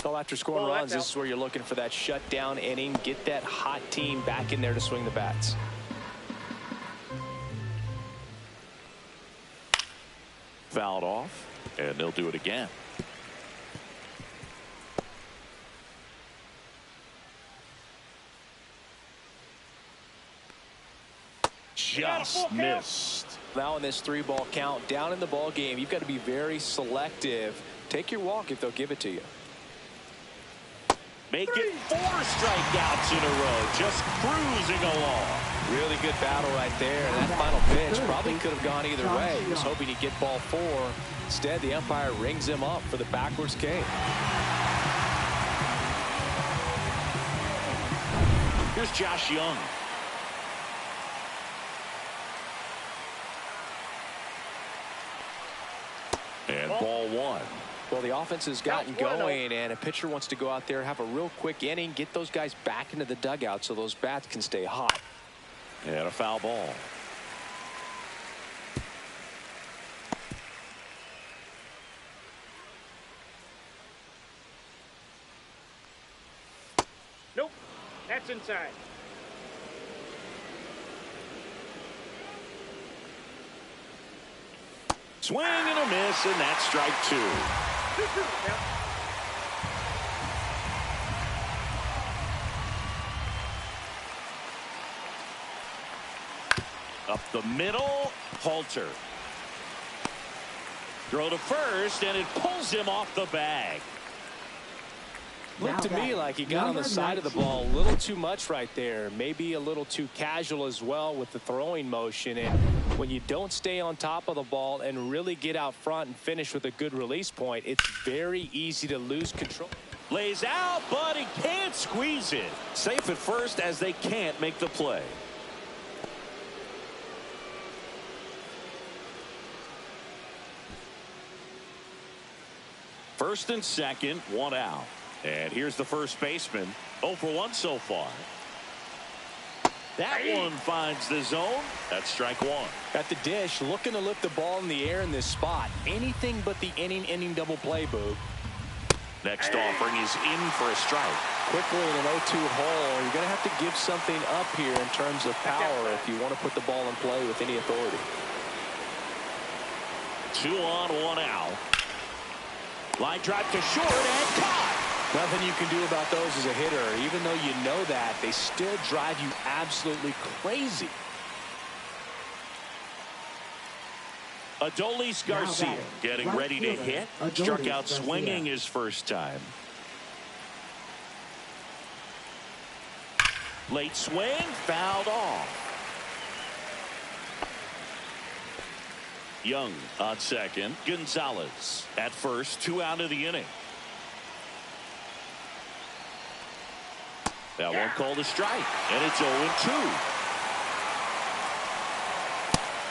S6: So after scoring runs, this is where you're looking for that shutdown inning. Get that hot team back in there to swing the bats.
S5: Fouled off, and they'll do it again. Just missed.
S6: Now in this 3-ball count, down in the ball game, you've got to be very selective. Take your walk if they'll give it to you.
S5: Make it 4 strikeouts in a row, just cruising along.
S6: Really good battle right there. That final pitch probably could have gone either way. He was hoping he'd get ball 4. Instead, the umpire rings him up for the backwards K.
S5: Here's Josh Young. And ball 1.
S6: Well, the offense has gotten going, and a pitcher wants to go out there, have a real quick inning, get those guys back into the dugout so those bats can stay hot.
S5: And a foul ball.
S7: That's inside.
S5: Swing and a miss, and that's strike 2.
S7: 2-2. Yep.
S5: Up the middle, Halter. Throw to first, and it pulls him off the bag.
S6: Looked to me like he got on the side of the ball a little too much right there. Maybe a little too casual as well with the throwing motion. And when you don't stay on top of the ball and really get out front and finish with a good release point, it's very easy to lose control.
S5: Lays out, but he can't squeeze it. Safe at first as they can't make the play. First and second, 1 out. And here's the first baseman. 0 for 1 so far. That one finds the zone. That's strike 1.
S6: At the dish, looking to lift the ball in the air in this spot. Anything but the inning double play, Boog.
S5: Next offering is in for a strike.
S6: Quickly in an 0-2 hole, you're going to have to give something up here in terms of power if you want to put the ball in play with any authority.
S5: 2 on, 1 out. Line drive to short and caught.
S6: Nothing you can do about those as a hitter. Even though you know that, they still drive you absolutely crazy.
S5: Adolis Garcia getting ready to hit. Struck out swinging his first time. Late swing, fouled off. Young on second. Gonzalez at first. 2 out of the inning. That one called a strike, and it's 0-2.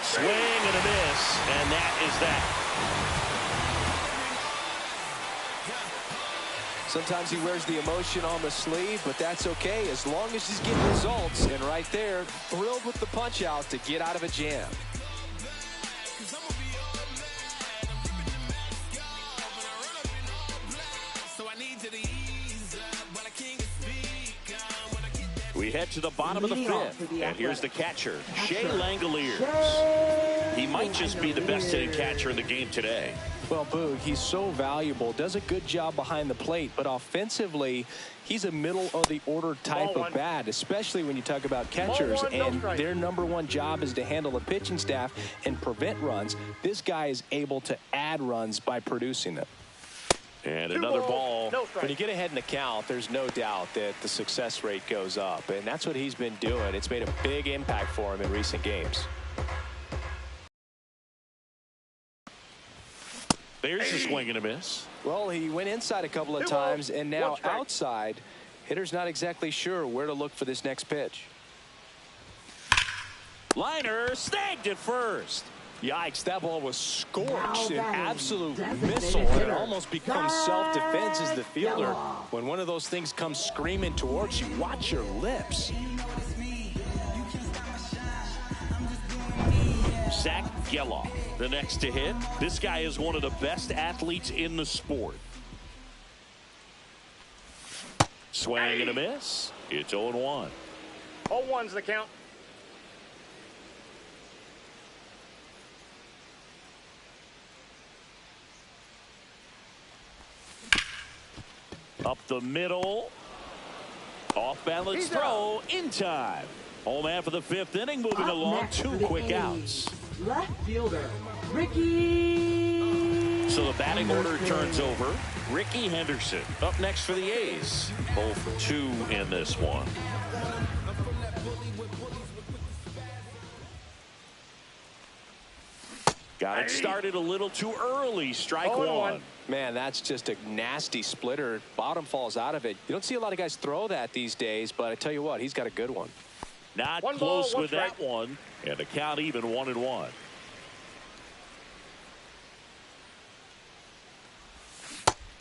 S5: Swing and a miss, and that is that.
S6: Sometimes he wears the emotion on the sleeve, but that's okay as long as he's getting results. And right there, thrilled with the punch out to get out of a jam.
S5: We head to the bottom of the 5th, and here's the catcher, Shea Langoliers. He might just be the best hitting catcher in the game today.
S6: Well, Boog, he's so valuable, does a good job behind the plate, but offensively, he's a middle-of-the-order type of bat, especially when you talk about catchers, and their #1 job is to handle the pitching staff and prevent runs. This guy is able to add runs by producing them.
S5: And another ball.
S6: When you get ahead in the count, there's no doubt that the success rate goes up, and that's what he's been doing. It's made a big impact for him in recent games.
S5: There's a swing and a miss.
S6: Well, he went inside a couple of times, and now outside. Hitter's not exactly sure where to look for this next pitch.
S5: Liner snagged at first.
S6: Yikes, that ball was scorched, an absolute missile, and it almost becomes self-defense as the fielder. When one of those things comes screaming towards you, watch your lips.
S5: Zach Geloff, the next to hit. This guy is one of the best athletes in the sport. Swing and a miss. It's 0-1.
S7: 0-1's the count.
S5: Up the middle. Off balance throw in time. Home half of the 5th inning, moving along. 2 quick outs.
S8: Left fielder, Ricky.
S5: So the batting order turns over. Ricky Henderson up next for the A's. 0 for 2 in this one. Got it started a little too early. Strike 1.
S6: Man, that's just a nasty splitter. Bottom falls out of it. You don't see a lot of guys throw that these days, but I tell you what, he's got a good one.
S5: Not close with that one. And the count even 1-1.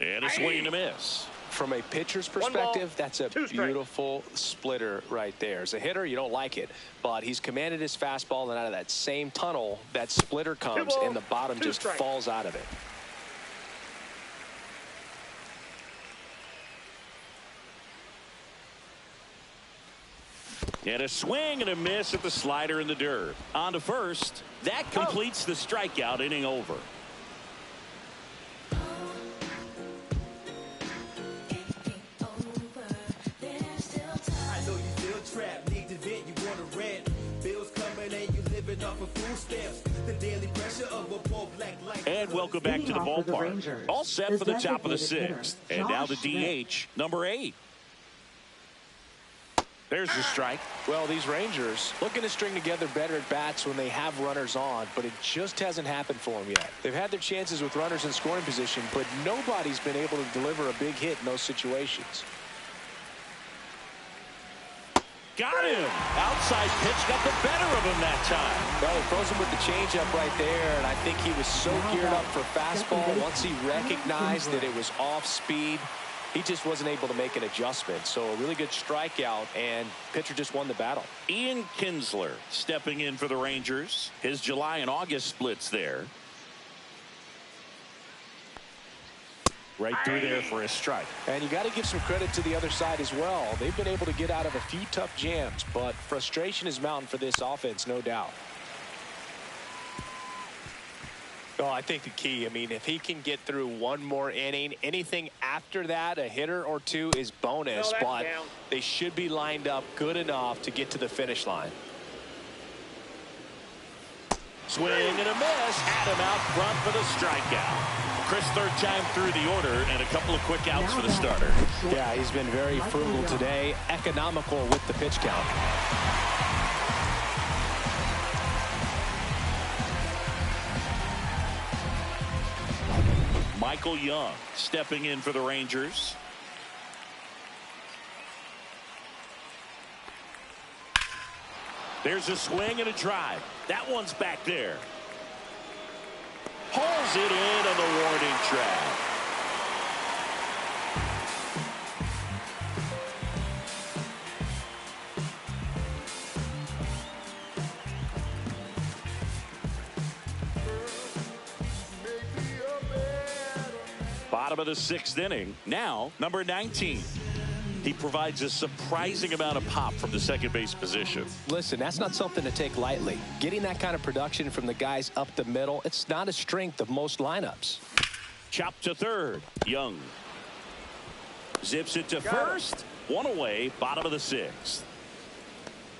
S5: And a swing and a miss.
S6: From a pitcher's perspective, that's a beautiful splitter right there. As a hitter, you don't like it, but he's commanded his fastball, and out of that same tunnel, that splitter comes, and the bottom just falls out of it.
S5: And a swing and a miss at the slider in the dirt. On to first. That completes the strikeout inning over.
S1: I know you feel trapped, need to vent, you want to rent. Bills coming and you living off of food stamps. The daily pressure of a poor black life.
S5: And welcome back to the ballpark. All set for the top of the sixth. And now the DH, number 8. There's the strike.
S6: Well, these Rangers looking to string together better at bats when they have runners on, but it just hasn't happened for them yet. They've had their chances with runners in scoring position, but nobody's been able to deliver a big hit in those situations.
S5: Got him. Outside pitch got the better of him that time.
S6: Well, he throws him with the changeup right there, and I think he was so geared up for fastball. Once he recognized that it was off speed, he just wasn't able to make an adjustment. So a really good strikeout, and pitcher just won the battle.
S5: Ian Kinsler stepping in for the Rangers. His July and August splits there. Right through there for a strike.
S6: And you got to give some credit to the other side as well. They've been able to get out of a few tough jams, but frustration is mounting for this offense, no doubt. Oh, I think the key, if he can get through one more inning, anything after that, a hitter or two is bonus, but they should be lined up good enough to get to the finish line.
S5: Swing and a miss. Had him out front for the strikeout. Chris, third time through the order, and a couple of quick outs for the starter.
S6: Yeah, he's been very frugal today, economical with the pitch count.
S5: Michael Young stepping in for the Rangers. There's a swing and a drive. That one's back there. Hauls it in on the warning track. Bottom of the 6th inning. Now, number 19. He provides a surprising amount of pop from the second base position.
S6: Listen, that's not something to take lightly. Getting that kind of production from the guys up the middle, it's not a strength of most lineups.
S5: Chop to third. Young zips it to first. One away, bottom of the 6th.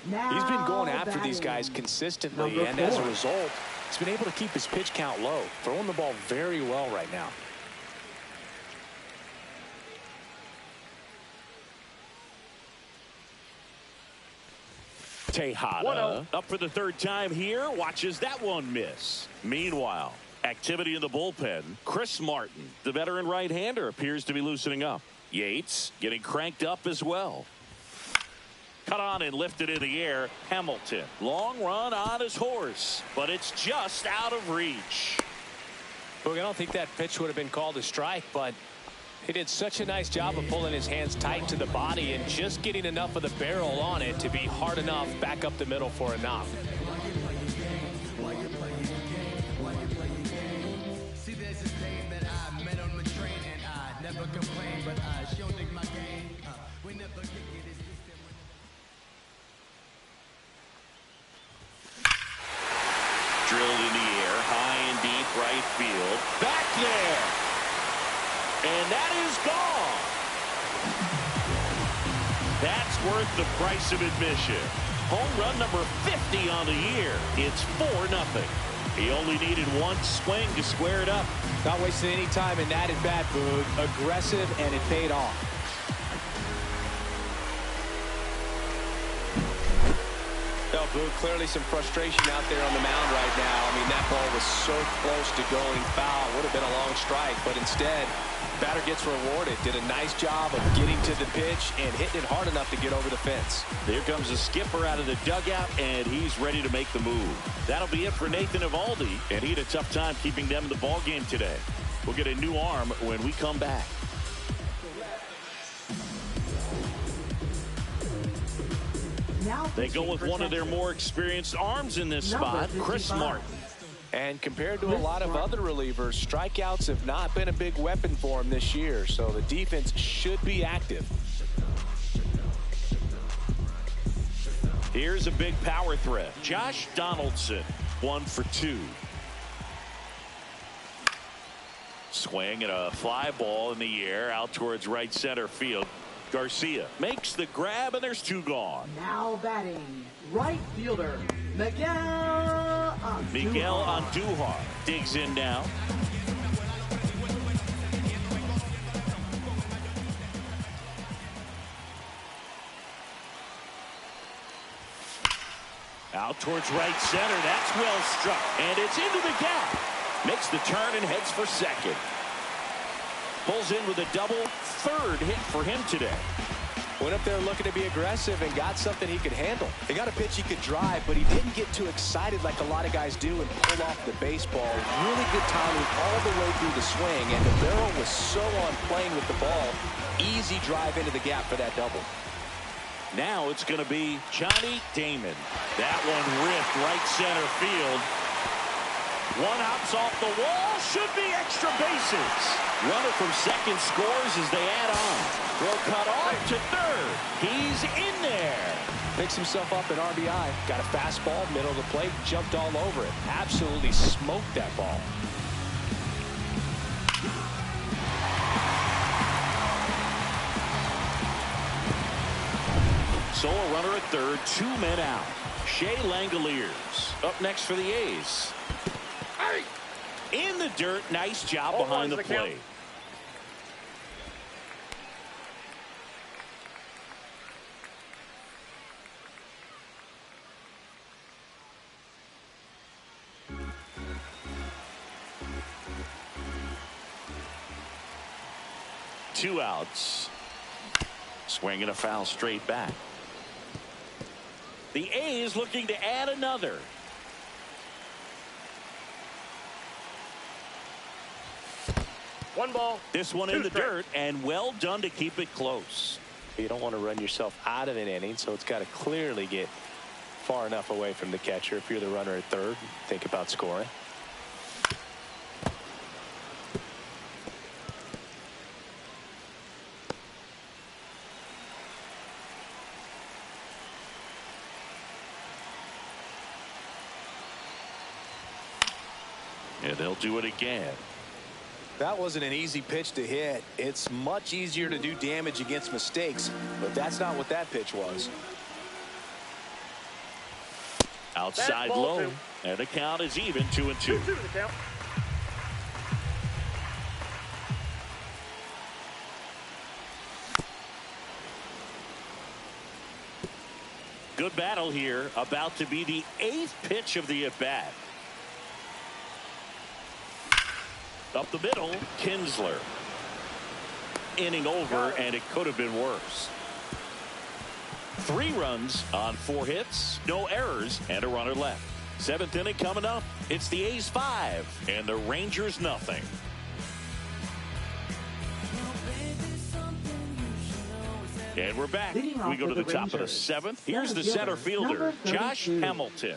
S6: He's been going after these guys consistently, and as a result, he's been able to keep his pitch count low, throwing the ball very well right now.
S5: Tejada up for the third time here. Watches that one miss. Meanwhile, activity in the bullpen. Chris Martin, the veteran right-hander, appears to be loosening up. Yates getting cranked up as well. Cut on and lifted in the air. Hamilton, long run on his horse, but it's just out of reach.
S6: Look, I don't think that pitch would have been called a strike, but he did such a nice job of pulling his hands tight to the body and just getting enough of the barrel on it to be hard enough back up the middle for a knock.
S5: Drilled in the air, high and deep right field. Back there. And that is gone. That's worth the price of admission. Home run number 50 on the year. It's 4-0. He only needed one swing to square it up.
S6: Not wasting any time in that at bat, Boog. Aggressive, and it paid off. Well, Boog, clearly some frustration out there on the mound right now. That ball was so close to going foul. Would have been a long strike, but instead, batter gets rewarded. Did a nice job of getting to the pitch and hitting it hard enough to get over the fence.
S5: There comes a skipper out of the dugout, and he's ready to make the move. That'll be it for Nathan Eovaldi, and he had a tough time keeping them in the ball game today. We'll get a new arm when we come back. They go with one of their more experienced arms in this spot, Chris Martin.
S6: And compared to a lot of other relievers, strikeouts have not been a big weapon for him this year, so the defense should be active.
S5: Here's a big power threat. Josh Donaldson, 1 for 2. Swing and a fly ball in the air out towards right center field. Garcia makes the grab, and there's 2 gone.
S8: Now batting, right fielder, Miguel
S5: Andujar digs in now. Out towards right center. That's well struck. And it's into the gap. Makes the turn and heads for second. Pulls in with a double. 3rd hit for him today.
S6: Went up there looking to be aggressive and got something he could handle. He got a pitch he could drive, but he didn't get too excited like a lot of guys do and pull off the baseball. Really good timing all the way through the swing, and the barrel was so on playing with the ball. Easy drive into the gap for that double.
S5: Now it's going to be Johnny Damon. That one ripped right center field. One hops off the wall. Should be extra bases. Runner from second scores as they add on. Throw cut off to 3rd. He's in there.
S6: Picks himself up an RBI. Got a fastball, middle of the plate, jumped all over it. Absolutely smoked that ball.
S5: So a runner at 3rd, 2 men out. Shea Langoliers up next for the A's. In the dirt, nice job behind the plate. Two outs. Swinging a foul straight back. The A's looking to add another.
S7: One ball.
S5: This one in the dirt, and well done to keep it close.
S6: You don't want to run yourself out of an inning, so it's got to clearly get far enough away from the catcher. If you're the runner at 3rd, think about scoring.
S5: And they'll do it again.
S6: That wasn't an easy pitch to hit. It's much easier to do damage against mistakes, but that's not what that pitch was.
S5: Outside low, and the count is even, 2-2.
S7: 2-2 the count.
S5: Good battle here, about to be the 8th pitch of the at-bat. Up the middle, Kinsler. Inning over, and it could have been worse. 3 runs on 4 hits, no errors, and a runner left. 7th inning coming up. It's the A's 5 and the Rangers nothing. And we're back. We go to the top of the 7th. Here's the center fielder, Josh Hamilton.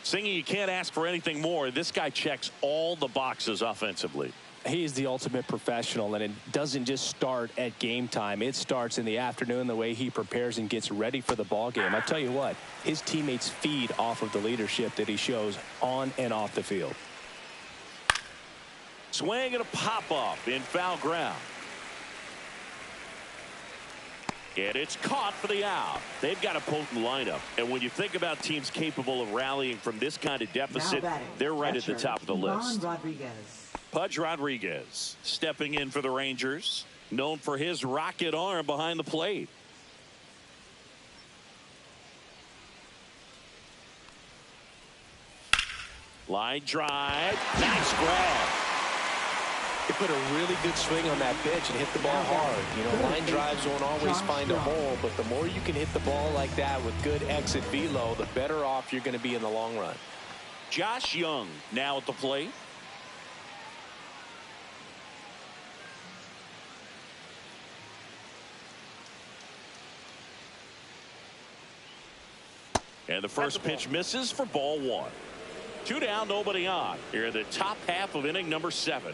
S5: Singing, you can't ask for anything more. This guy checks all the boxes offensively.
S6: He's the ultimate professional, and it doesn't just start at game time. It starts in the afternoon, the way he prepares and gets ready for the ball game. I tell you what, his teammates feed off of the leadership that he shows on and off the field.
S5: Swing and a pop-up in foul ground. And it's caught for the out. They've got a potent lineup. And when you think about teams capable of rallying from this kind of deficit, they're right at the top of the list. Pudge Rodriguez stepping in for the Rangers, known for his rocket arm behind the plate. Line drive. Nice grab.
S6: He put a really good swing on that pitch and hit the ball hard. You know, line drives won't always find a hole, but the more you can hit the ball like that with good exit velo, the better off you're going to be in the long run.
S5: Josh Young now at the plate. And the first pitch misses for ball 1. 2 down, nobody on. Here in the top half of inning number 7.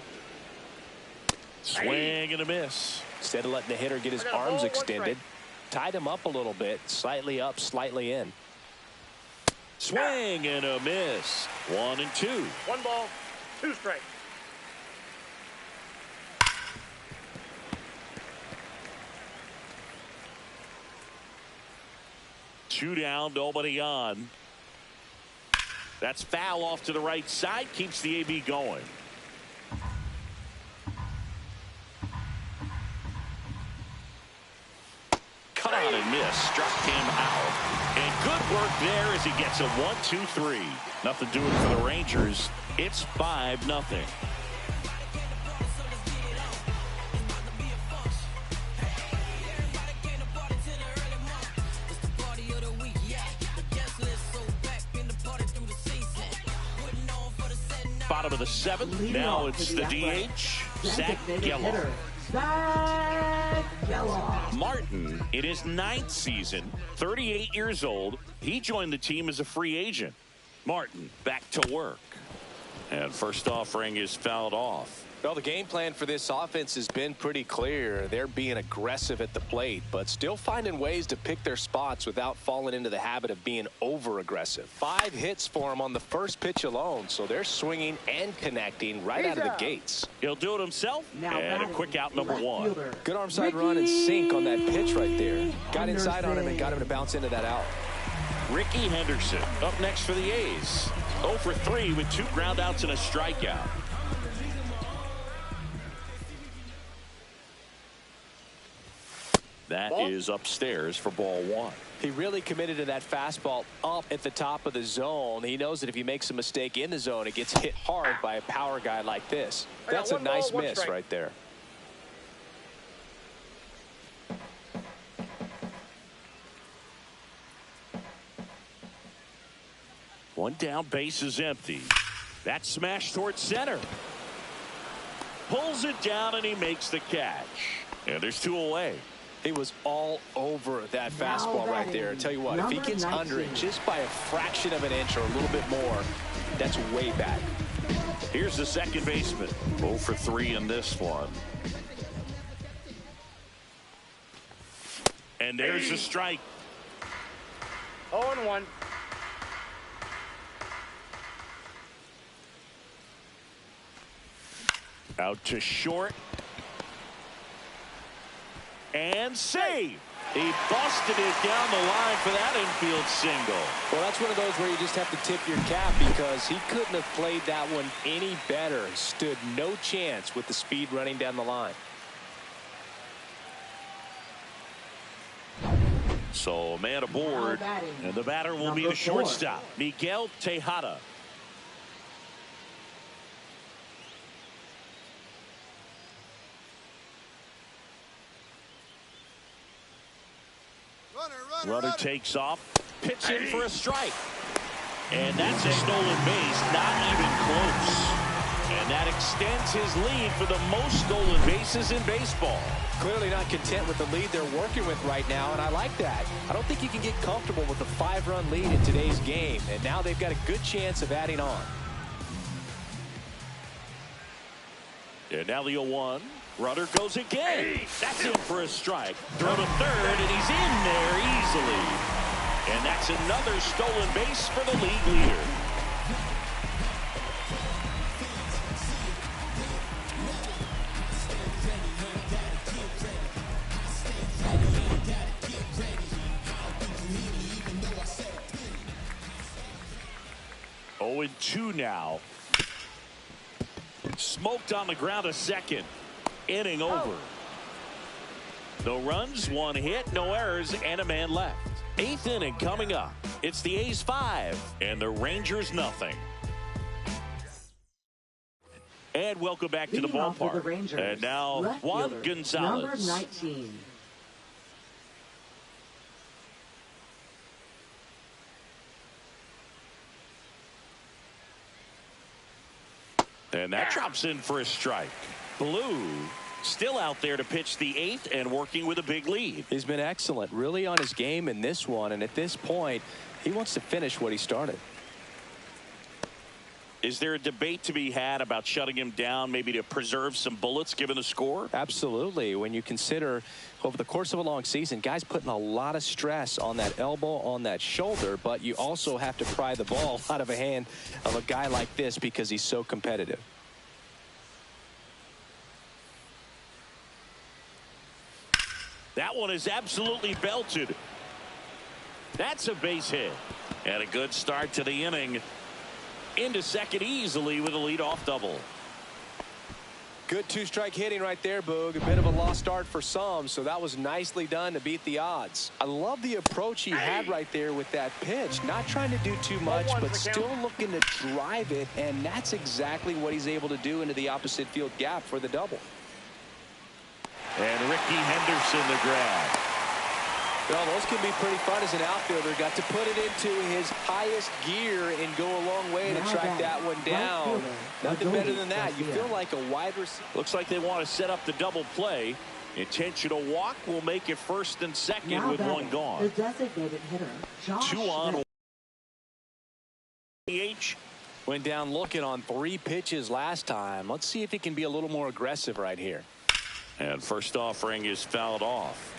S5: Swing and a miss.
S6: Instead of letting the hitter get his arms extended, tied him up a little bit, slightly up, slightly in.
S5: Swing and a miss. 1-2.
S7: 1 ball, 2 strikes.
S5: Two down, nobody on. That's foul off to the right side. Keeps the AB going. Cut on and miss. Struck him out. And good work there as he gets a 1-2-3. Nothing doing for the Rangers. It's 5-0. Bottom of the 7th. Now it's the DH, Zach Gelof. Martin, in his 9th season, 38 years old, he joined the team as a free agent. Martin back to work. And first offering is fouled off.
S6: Well, the game plan for this offense has been pretty clear. They're being aggressive at the plate, but still finding ways to pick their spots without falling into the habit of being over-aggressive. 5 hits for them on the first pitch alone, so they're swinging and connecting right out of the gates.
S5: He'll do it himself, and a quick out, number 1.
S6: Good arm side run and sink on that pitch right there. Got inside on him and got him to bounce into that out.
S5: Ricky Henderson up next for the A's. 0 for 3 with 2 ground outs and a strikeout. That is upstairs for ball 1.
S6: He really committed to that fastball up at the top of the zone. He knows that if he makes a mistake in the zone, it gets hit hard by a power guy like this. That's a nice miss right there.
S5: One down, base is empty. That smash towards center. Pulls it down and he makes the catch. And there's 2 away.
S6: He was all over that fastball right there. I tell you what, if he gets under it just by a fraction of an inch or a little bit more, that's way back.
S5: Here's the second baseman. 0 for 3 in this one. And there's a strike.
S7: 0-1.
S5: Out to short. And save. He busted it down the line for that infield single.
S6: Well, that's one of those where you just have to tip your cap because he couldn't have played that one any better. Stood no chance with the speed running down the line.
S5: So a man aboard, and the batter will be the shortstop, Miguel Tejada. Runner takes off, pitch in for a strike. And that's a stolen base, not even close. And that extends his lead for the most stolen bases in baseball.
S6: Clearly not content with the lead they're working with right now, and I like that. I don't think you can get comfortable with a 5-run lead in today's game, and now they've got a good chance of adding on.
S5: And now the 0-1. Runner goes again. That's in for a strike. Throw to third, and he's in there easily. And that's another stolen base for the league leader. Oh, 0-2 now. Smoked on the ground a second. Inning over. No runs, 1 hit, no errors, and a man left. 8th inning coming up. It's the A's 5 and the Rangers nothing. And welcome back to the ballpark. And now Juan Gonzalez.
S8: Number 19.
S5: And that drops in for a strike. Blue still out there to pitch the 8th and working with a big lead.
S6: He's been excellent, really on his game in this one, and at this point he wants to finish what he started.
S5: Is there a debate to be had about shutting him down, maybe to preserve some bullets given the score?
S6: Absolutely. When you consider over the course of a long season, guys putting a lot of stress on that elbow, on that shoulder, but you also have to pry the ball out of a hand of a guy like this because he's so competitive.
S5: That one is absolutely belted. That's a base hit. And a good start to the inning. Into second easily with a leadoff double.
S6: Good two-strike hitting right there, Boog. A bit of a lost start for some, so that was nicely done to beat the odds. I love the approach he had right there with that pitch. Not trying to do too much, but still looking to drive it, and that's exactly what he's able to do into the opposite field gap for the double.
S5: And Ricky Henderson the grab.
S6: Well, those can be pretty fun as an outfielder. Got to put it into his highest gear and go a long way to track that one down. Nothing better than that. You feel like a wide receiver.
S5: Looks like they want to set up the double play. Intentional walk will make it first and second with one gone.
S8: The designated hitter, Josh
S5: 2 on.
S6: Went down looking on 3 pitches last time. Let's see if he can be a little more aggressive right here.
S5: And first offering is fouled off.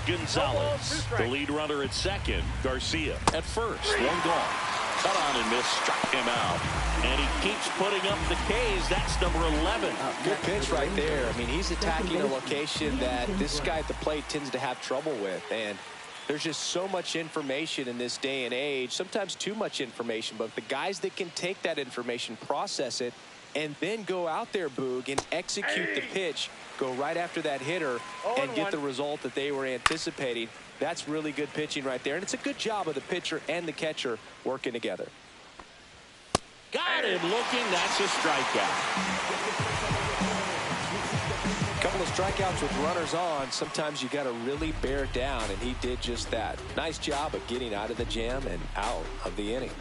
S5: Gonzalez, the lead runner at second. Garcia at first. One gone. Cut on and miss. Struck him out. And he keeps putting up the Ks. That's number 11.
S6: Good pitch right there. I mean, he's attacking a location that this guy at the plate tends to have trouble with. And there's just so much information in this day and age. Sometimes too much information. But the guys that can take that information, process it, and then go out there, Boog, and execute the pitch, go right after that hitter, and get the result that they were anticipating. That's really good pitching right there. And it's a good job of the pitcher and the catcher working together.
S5: Got him looking. That's a strikeout.
S6: A couple of strikeouts with runners on. Sometimes you got to really bear down, and he did just that. Nice job of getting out of the jam and out of the inning.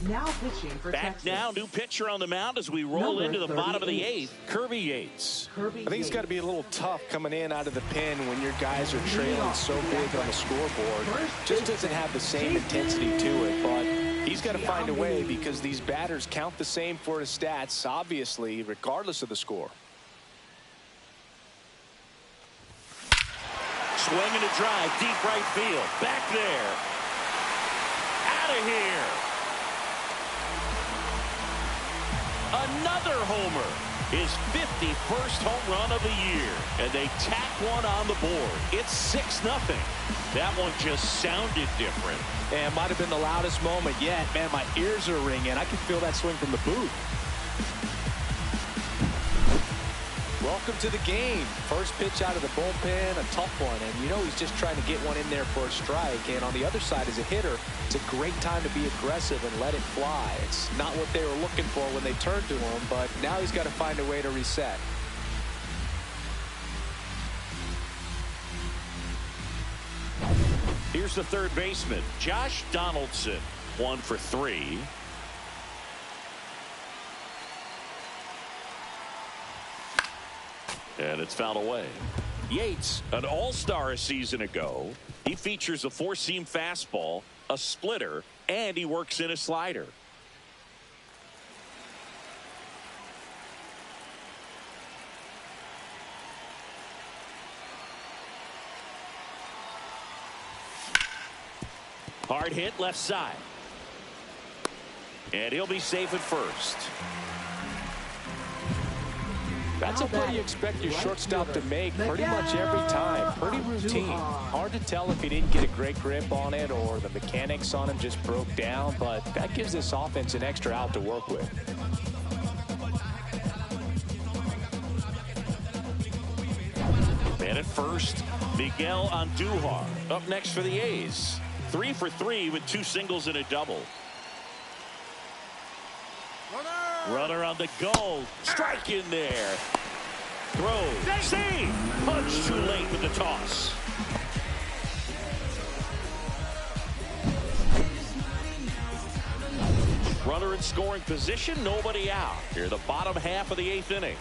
S8: now pitching for
S5: Back
S8: Texas.
S5: now, new pitcher on the mound as we roll into the bottom of the 8th. Kirby Yates.
S6: I think it's got to be a little tough coming in out of the pen when your guys are trailing so big on the scoreboard. Just doesn't have the same intensity to it, but he's got to find a way because these batters count the same for his stats, obviously, regardless of the score.
S5: Swinging a drive, deep right field. Back there. Out of here. Another homer. His 51st home run of the year. And they tack one on the board. It's 6-0. That one just sounded different.
S6: And might have been the loudest moment yet. Man, my ears are ringing. I can feel that swing from the booth. Welcome to the game. First pitch out of the bullpen, a tough one. And you know he's just trying to get one in there for a strike. And on the other side, as a hitter, it's a great time to be aggressive and let it fly. It's not what they were looking for when they turned to him, but now he's got to find a way to reset.
S5: Here's the third baseman, Josh Donaldson. 1 for 3. And it's fouled away. Yates, an all-star a season ago. He features a 4-seam fastball, a splitter, and he works in a slider. Hard hit left side. And he'll be safe at first.
S6: That's a play you expect your shortstop to make pretty much every time. Pretty routine. Hard to tell if he didn't get a great grip on it or the mechanics on him just broke down, but that gives this offense an extra out to work with.
S5: And at first, Miguel Andujar up next for the A's. 3 for 3 with 2 singles and a double. Runner on the go. Strike in there. Throw. Save. Punch too late with the toss. Runner in scoring position. Nobody out. Here the bottom half of the 8th inning.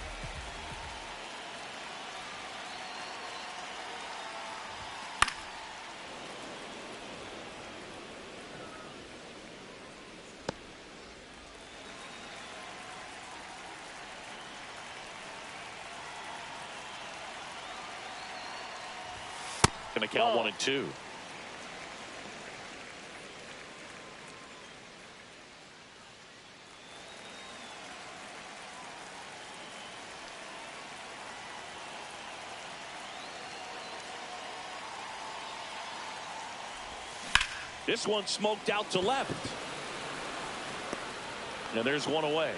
S5: going to count 1-2. This one smoked out to left. And there's one away.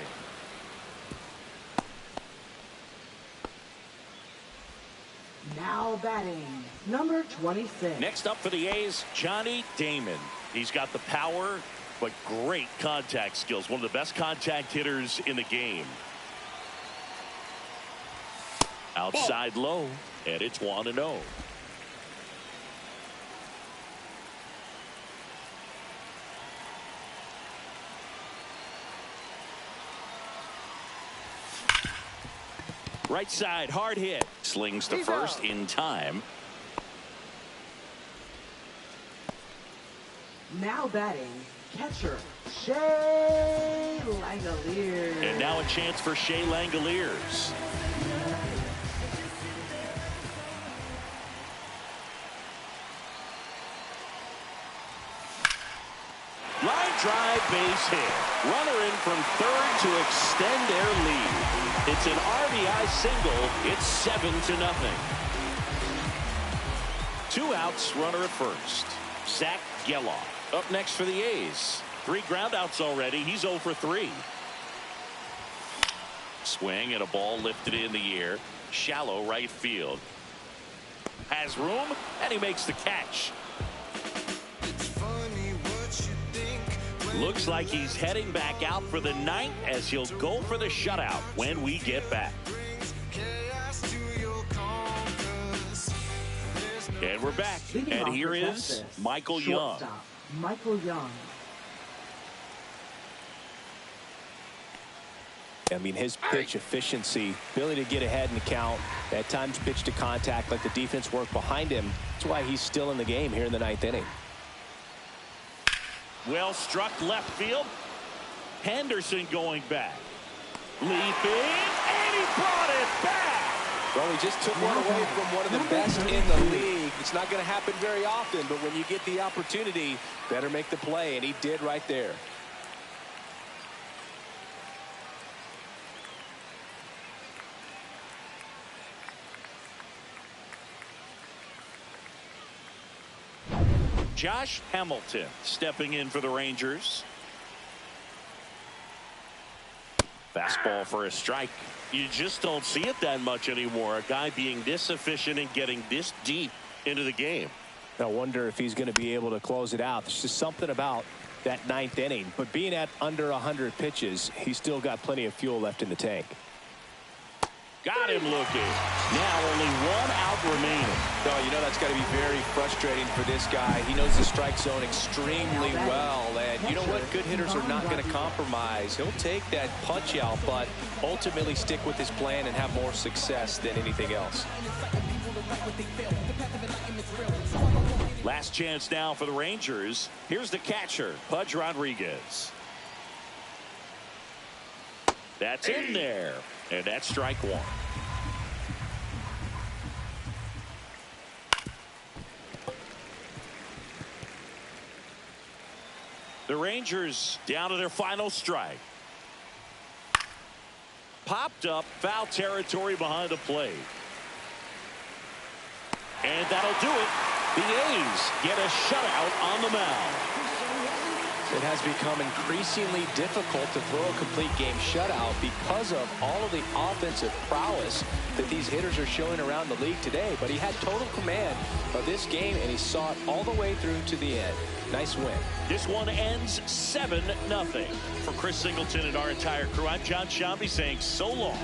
S8: Now batting, number 26.
S5: Next up for the A's, Johnny Damon. He's got the power, but great contact skills. One of the best contact hitters in the game. Outside low, and it's 1-0. Right side, hard hit. Slings to first in time.
S8: Now batting, catcher, Shea Langeliers.
S5: And now a chance for Shea Langeliers. Line drive, base hit. Runner in from third to extend their lead. It's an RBI single. It's 7-0. 2 outs, runner at first. Zach Geloff up next for the A's. 3 groundouts already. He's 0 for 3. Swing and a ball lifted in the air. Shallow right field. Has room, and he makes the catch. Looks like he's heading back out for the 9th as he'll go for the shutout when we get back. And we're back. And here is Michael Young.
S8: Michael Young.
S6: I mean, his pitch efficiency, ability to get ahead in the count, at times pitch to contact, let the defense work behind him. That's why he's still in the game here in the 9th inning.
S5: Well struck left field. Henderson going back. Leaping, and he brought it back.
S6: Well, he just took one away from one of the best in the league. It's not going to happen very often, but when you get the opportunity, better make the play, and he did right there.
S5: Josh Hamilton stepping in for the Rangers. Fastball for a strike. You just don't see it that much anymore. A guy being this efficient and getting this deep into the game.
S6: I wonder if he's going to be able to close it out. There's just something about that 9th inning. But being at under 100 pitches, he's still got plenty of fuel left in the tank.
S5: Got him looking. Now only 1 out remaining.
S6: Oh, you know that's got to be very frustrating for this guy. He knows the strike zone extremely well. And you know what? Good hitters are not going to compromise. He'll take that punch out, but ultimately stick with his plan and have more success than anything else.
S5: Last chance now for the Rangers. Here's the catcher, Pudge Rodriguez. That's in there. And that's strike 1. The Rangers down to their final strike. Popped up, foul territory behind the plate. And that'll do it. The A's get a shutout on the mound.
S6: It has become increasingly difficult to throw a complete game shutout because of all of the offensive prowess that these hitters are showing around the league today. But he had total command of this game, and he saw it all the way through to the end. Nice win.
S5: This one ends 7-0. For Chris Singleton and our entire crew, I'm John Shambi saying so long.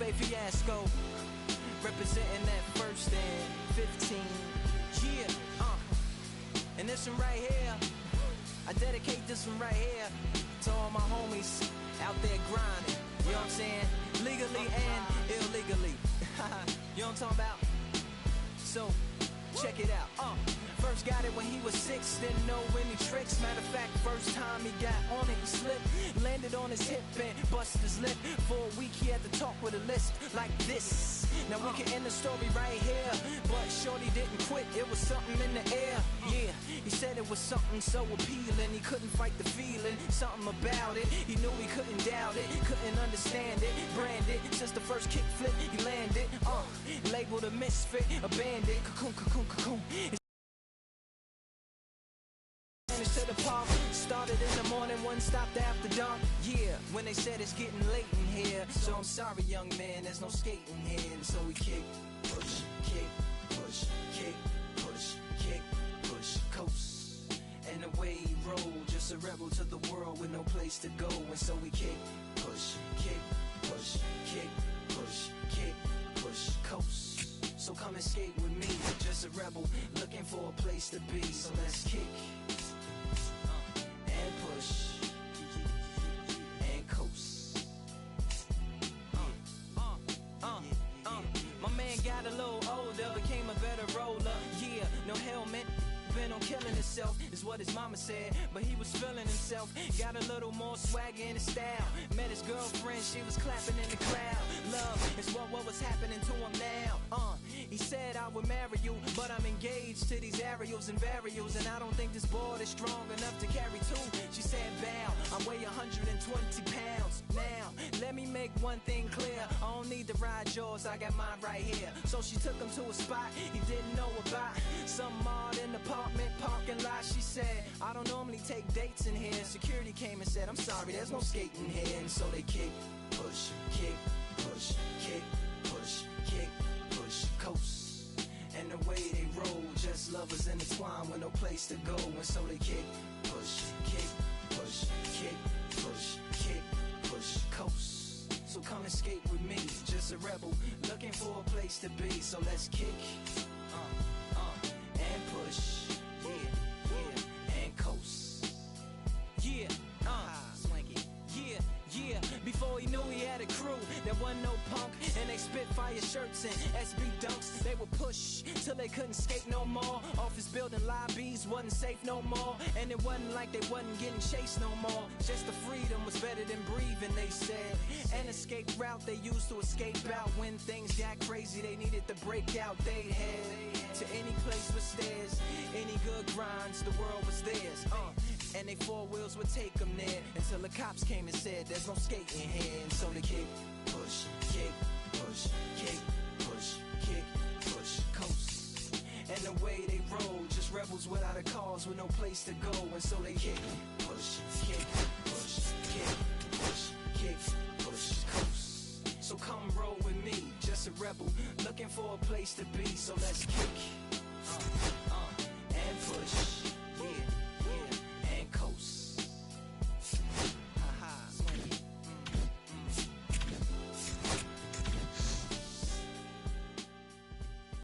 S9: DJ Fiasco, representing that first and 15. Yeah, and this one right here, I dedicate this one right here to all my homies out there grinding. You know what I'm saying? Legally and illegally. You know what I'm talking about? So, check it out. First got it when he was 6, didn't know any tricks. Matter of fact, first time he got on it, he slipped. Landed on his hip and busted his lip. For a week he had to talk with a list like this. Now we can end the story right here, but shorty didn't quit, it was something in the air. Yeah, he said it was something so appealing, he couldn't fight the feeling, something about it. He knew he couldn't doubt it, couldn't understand it. Branded, since the first kick flip he landed. Labeled a misfit, a bandit. Cocoon, cocoon, cocoon. To the park, started in the morning, one stopped after dark. Yeah, when they said it's getting late in here. So I'm sorry, young man, there's no skating here. And so we kick, push, kick, push, kick, push, kick, push, coast. And away he rolled, just a rebel to the world with no place to go. And so we kick, push, kick, push, kick, push, kick, push, coast. So come and skate with me, just a rebel looking for a place to be. So let's kick and push and coast. My man got a little older, became a better roller. Yeah, no helmet, been on killing himself is what his mama said, but he was feeling himself. Got a little more swagger in his style. Met his girlfriend, she was clapping in the crowd. Love is what was happening to him now. He said I would marry you, but I'm engaged to these aerials and varials, and I don't think this board is strong enough to carry two. She said bow, I weigh 120 pounds. Now, let me make one thing clear, I don't need to ride yours, I got mine right here. So she took him to a spot he didn't know about, some odd in the apartment parking lot. She said, I don't normally take dates in here. Security came and said, I'm sorry, there's no skating here. And so they kick, push, kick, push, kick, push, kick, push, coast. And the way they roll, just lovers intertwined with no place to go. And so they kick, push, kick, push, kick, push, kick, push, coast. So come and skate with me, just a rebel looking for a place to be. So let's kick, and push, yeah, and coast. Yeah, swanky. Yeah, before he knew he had a crew, there wasn't no punk, and they spit fire shirts and SB dunks. They would push till they couldn't skate no more. Office building lobbies wasn't safe no more, and it wasn't like they wasn't getting chased no more. Just the freedom was better than breathing, they said. An escape route they used to escape out when things got crazy. They needed to break out. They head to any place with stairs, any good grinds, the world was theirs. And they four wheels would take them there until the cops came and said there's no skating here. And so they kick, push, kick, push, kick, push, kick, push, coast. And the way they roll, just rebels without a cause with no place to go. And so they kick, push, kick, push, kick, push, kick, push, coast. So come roll with me, just a rebel looking for a place to be. So let's kick.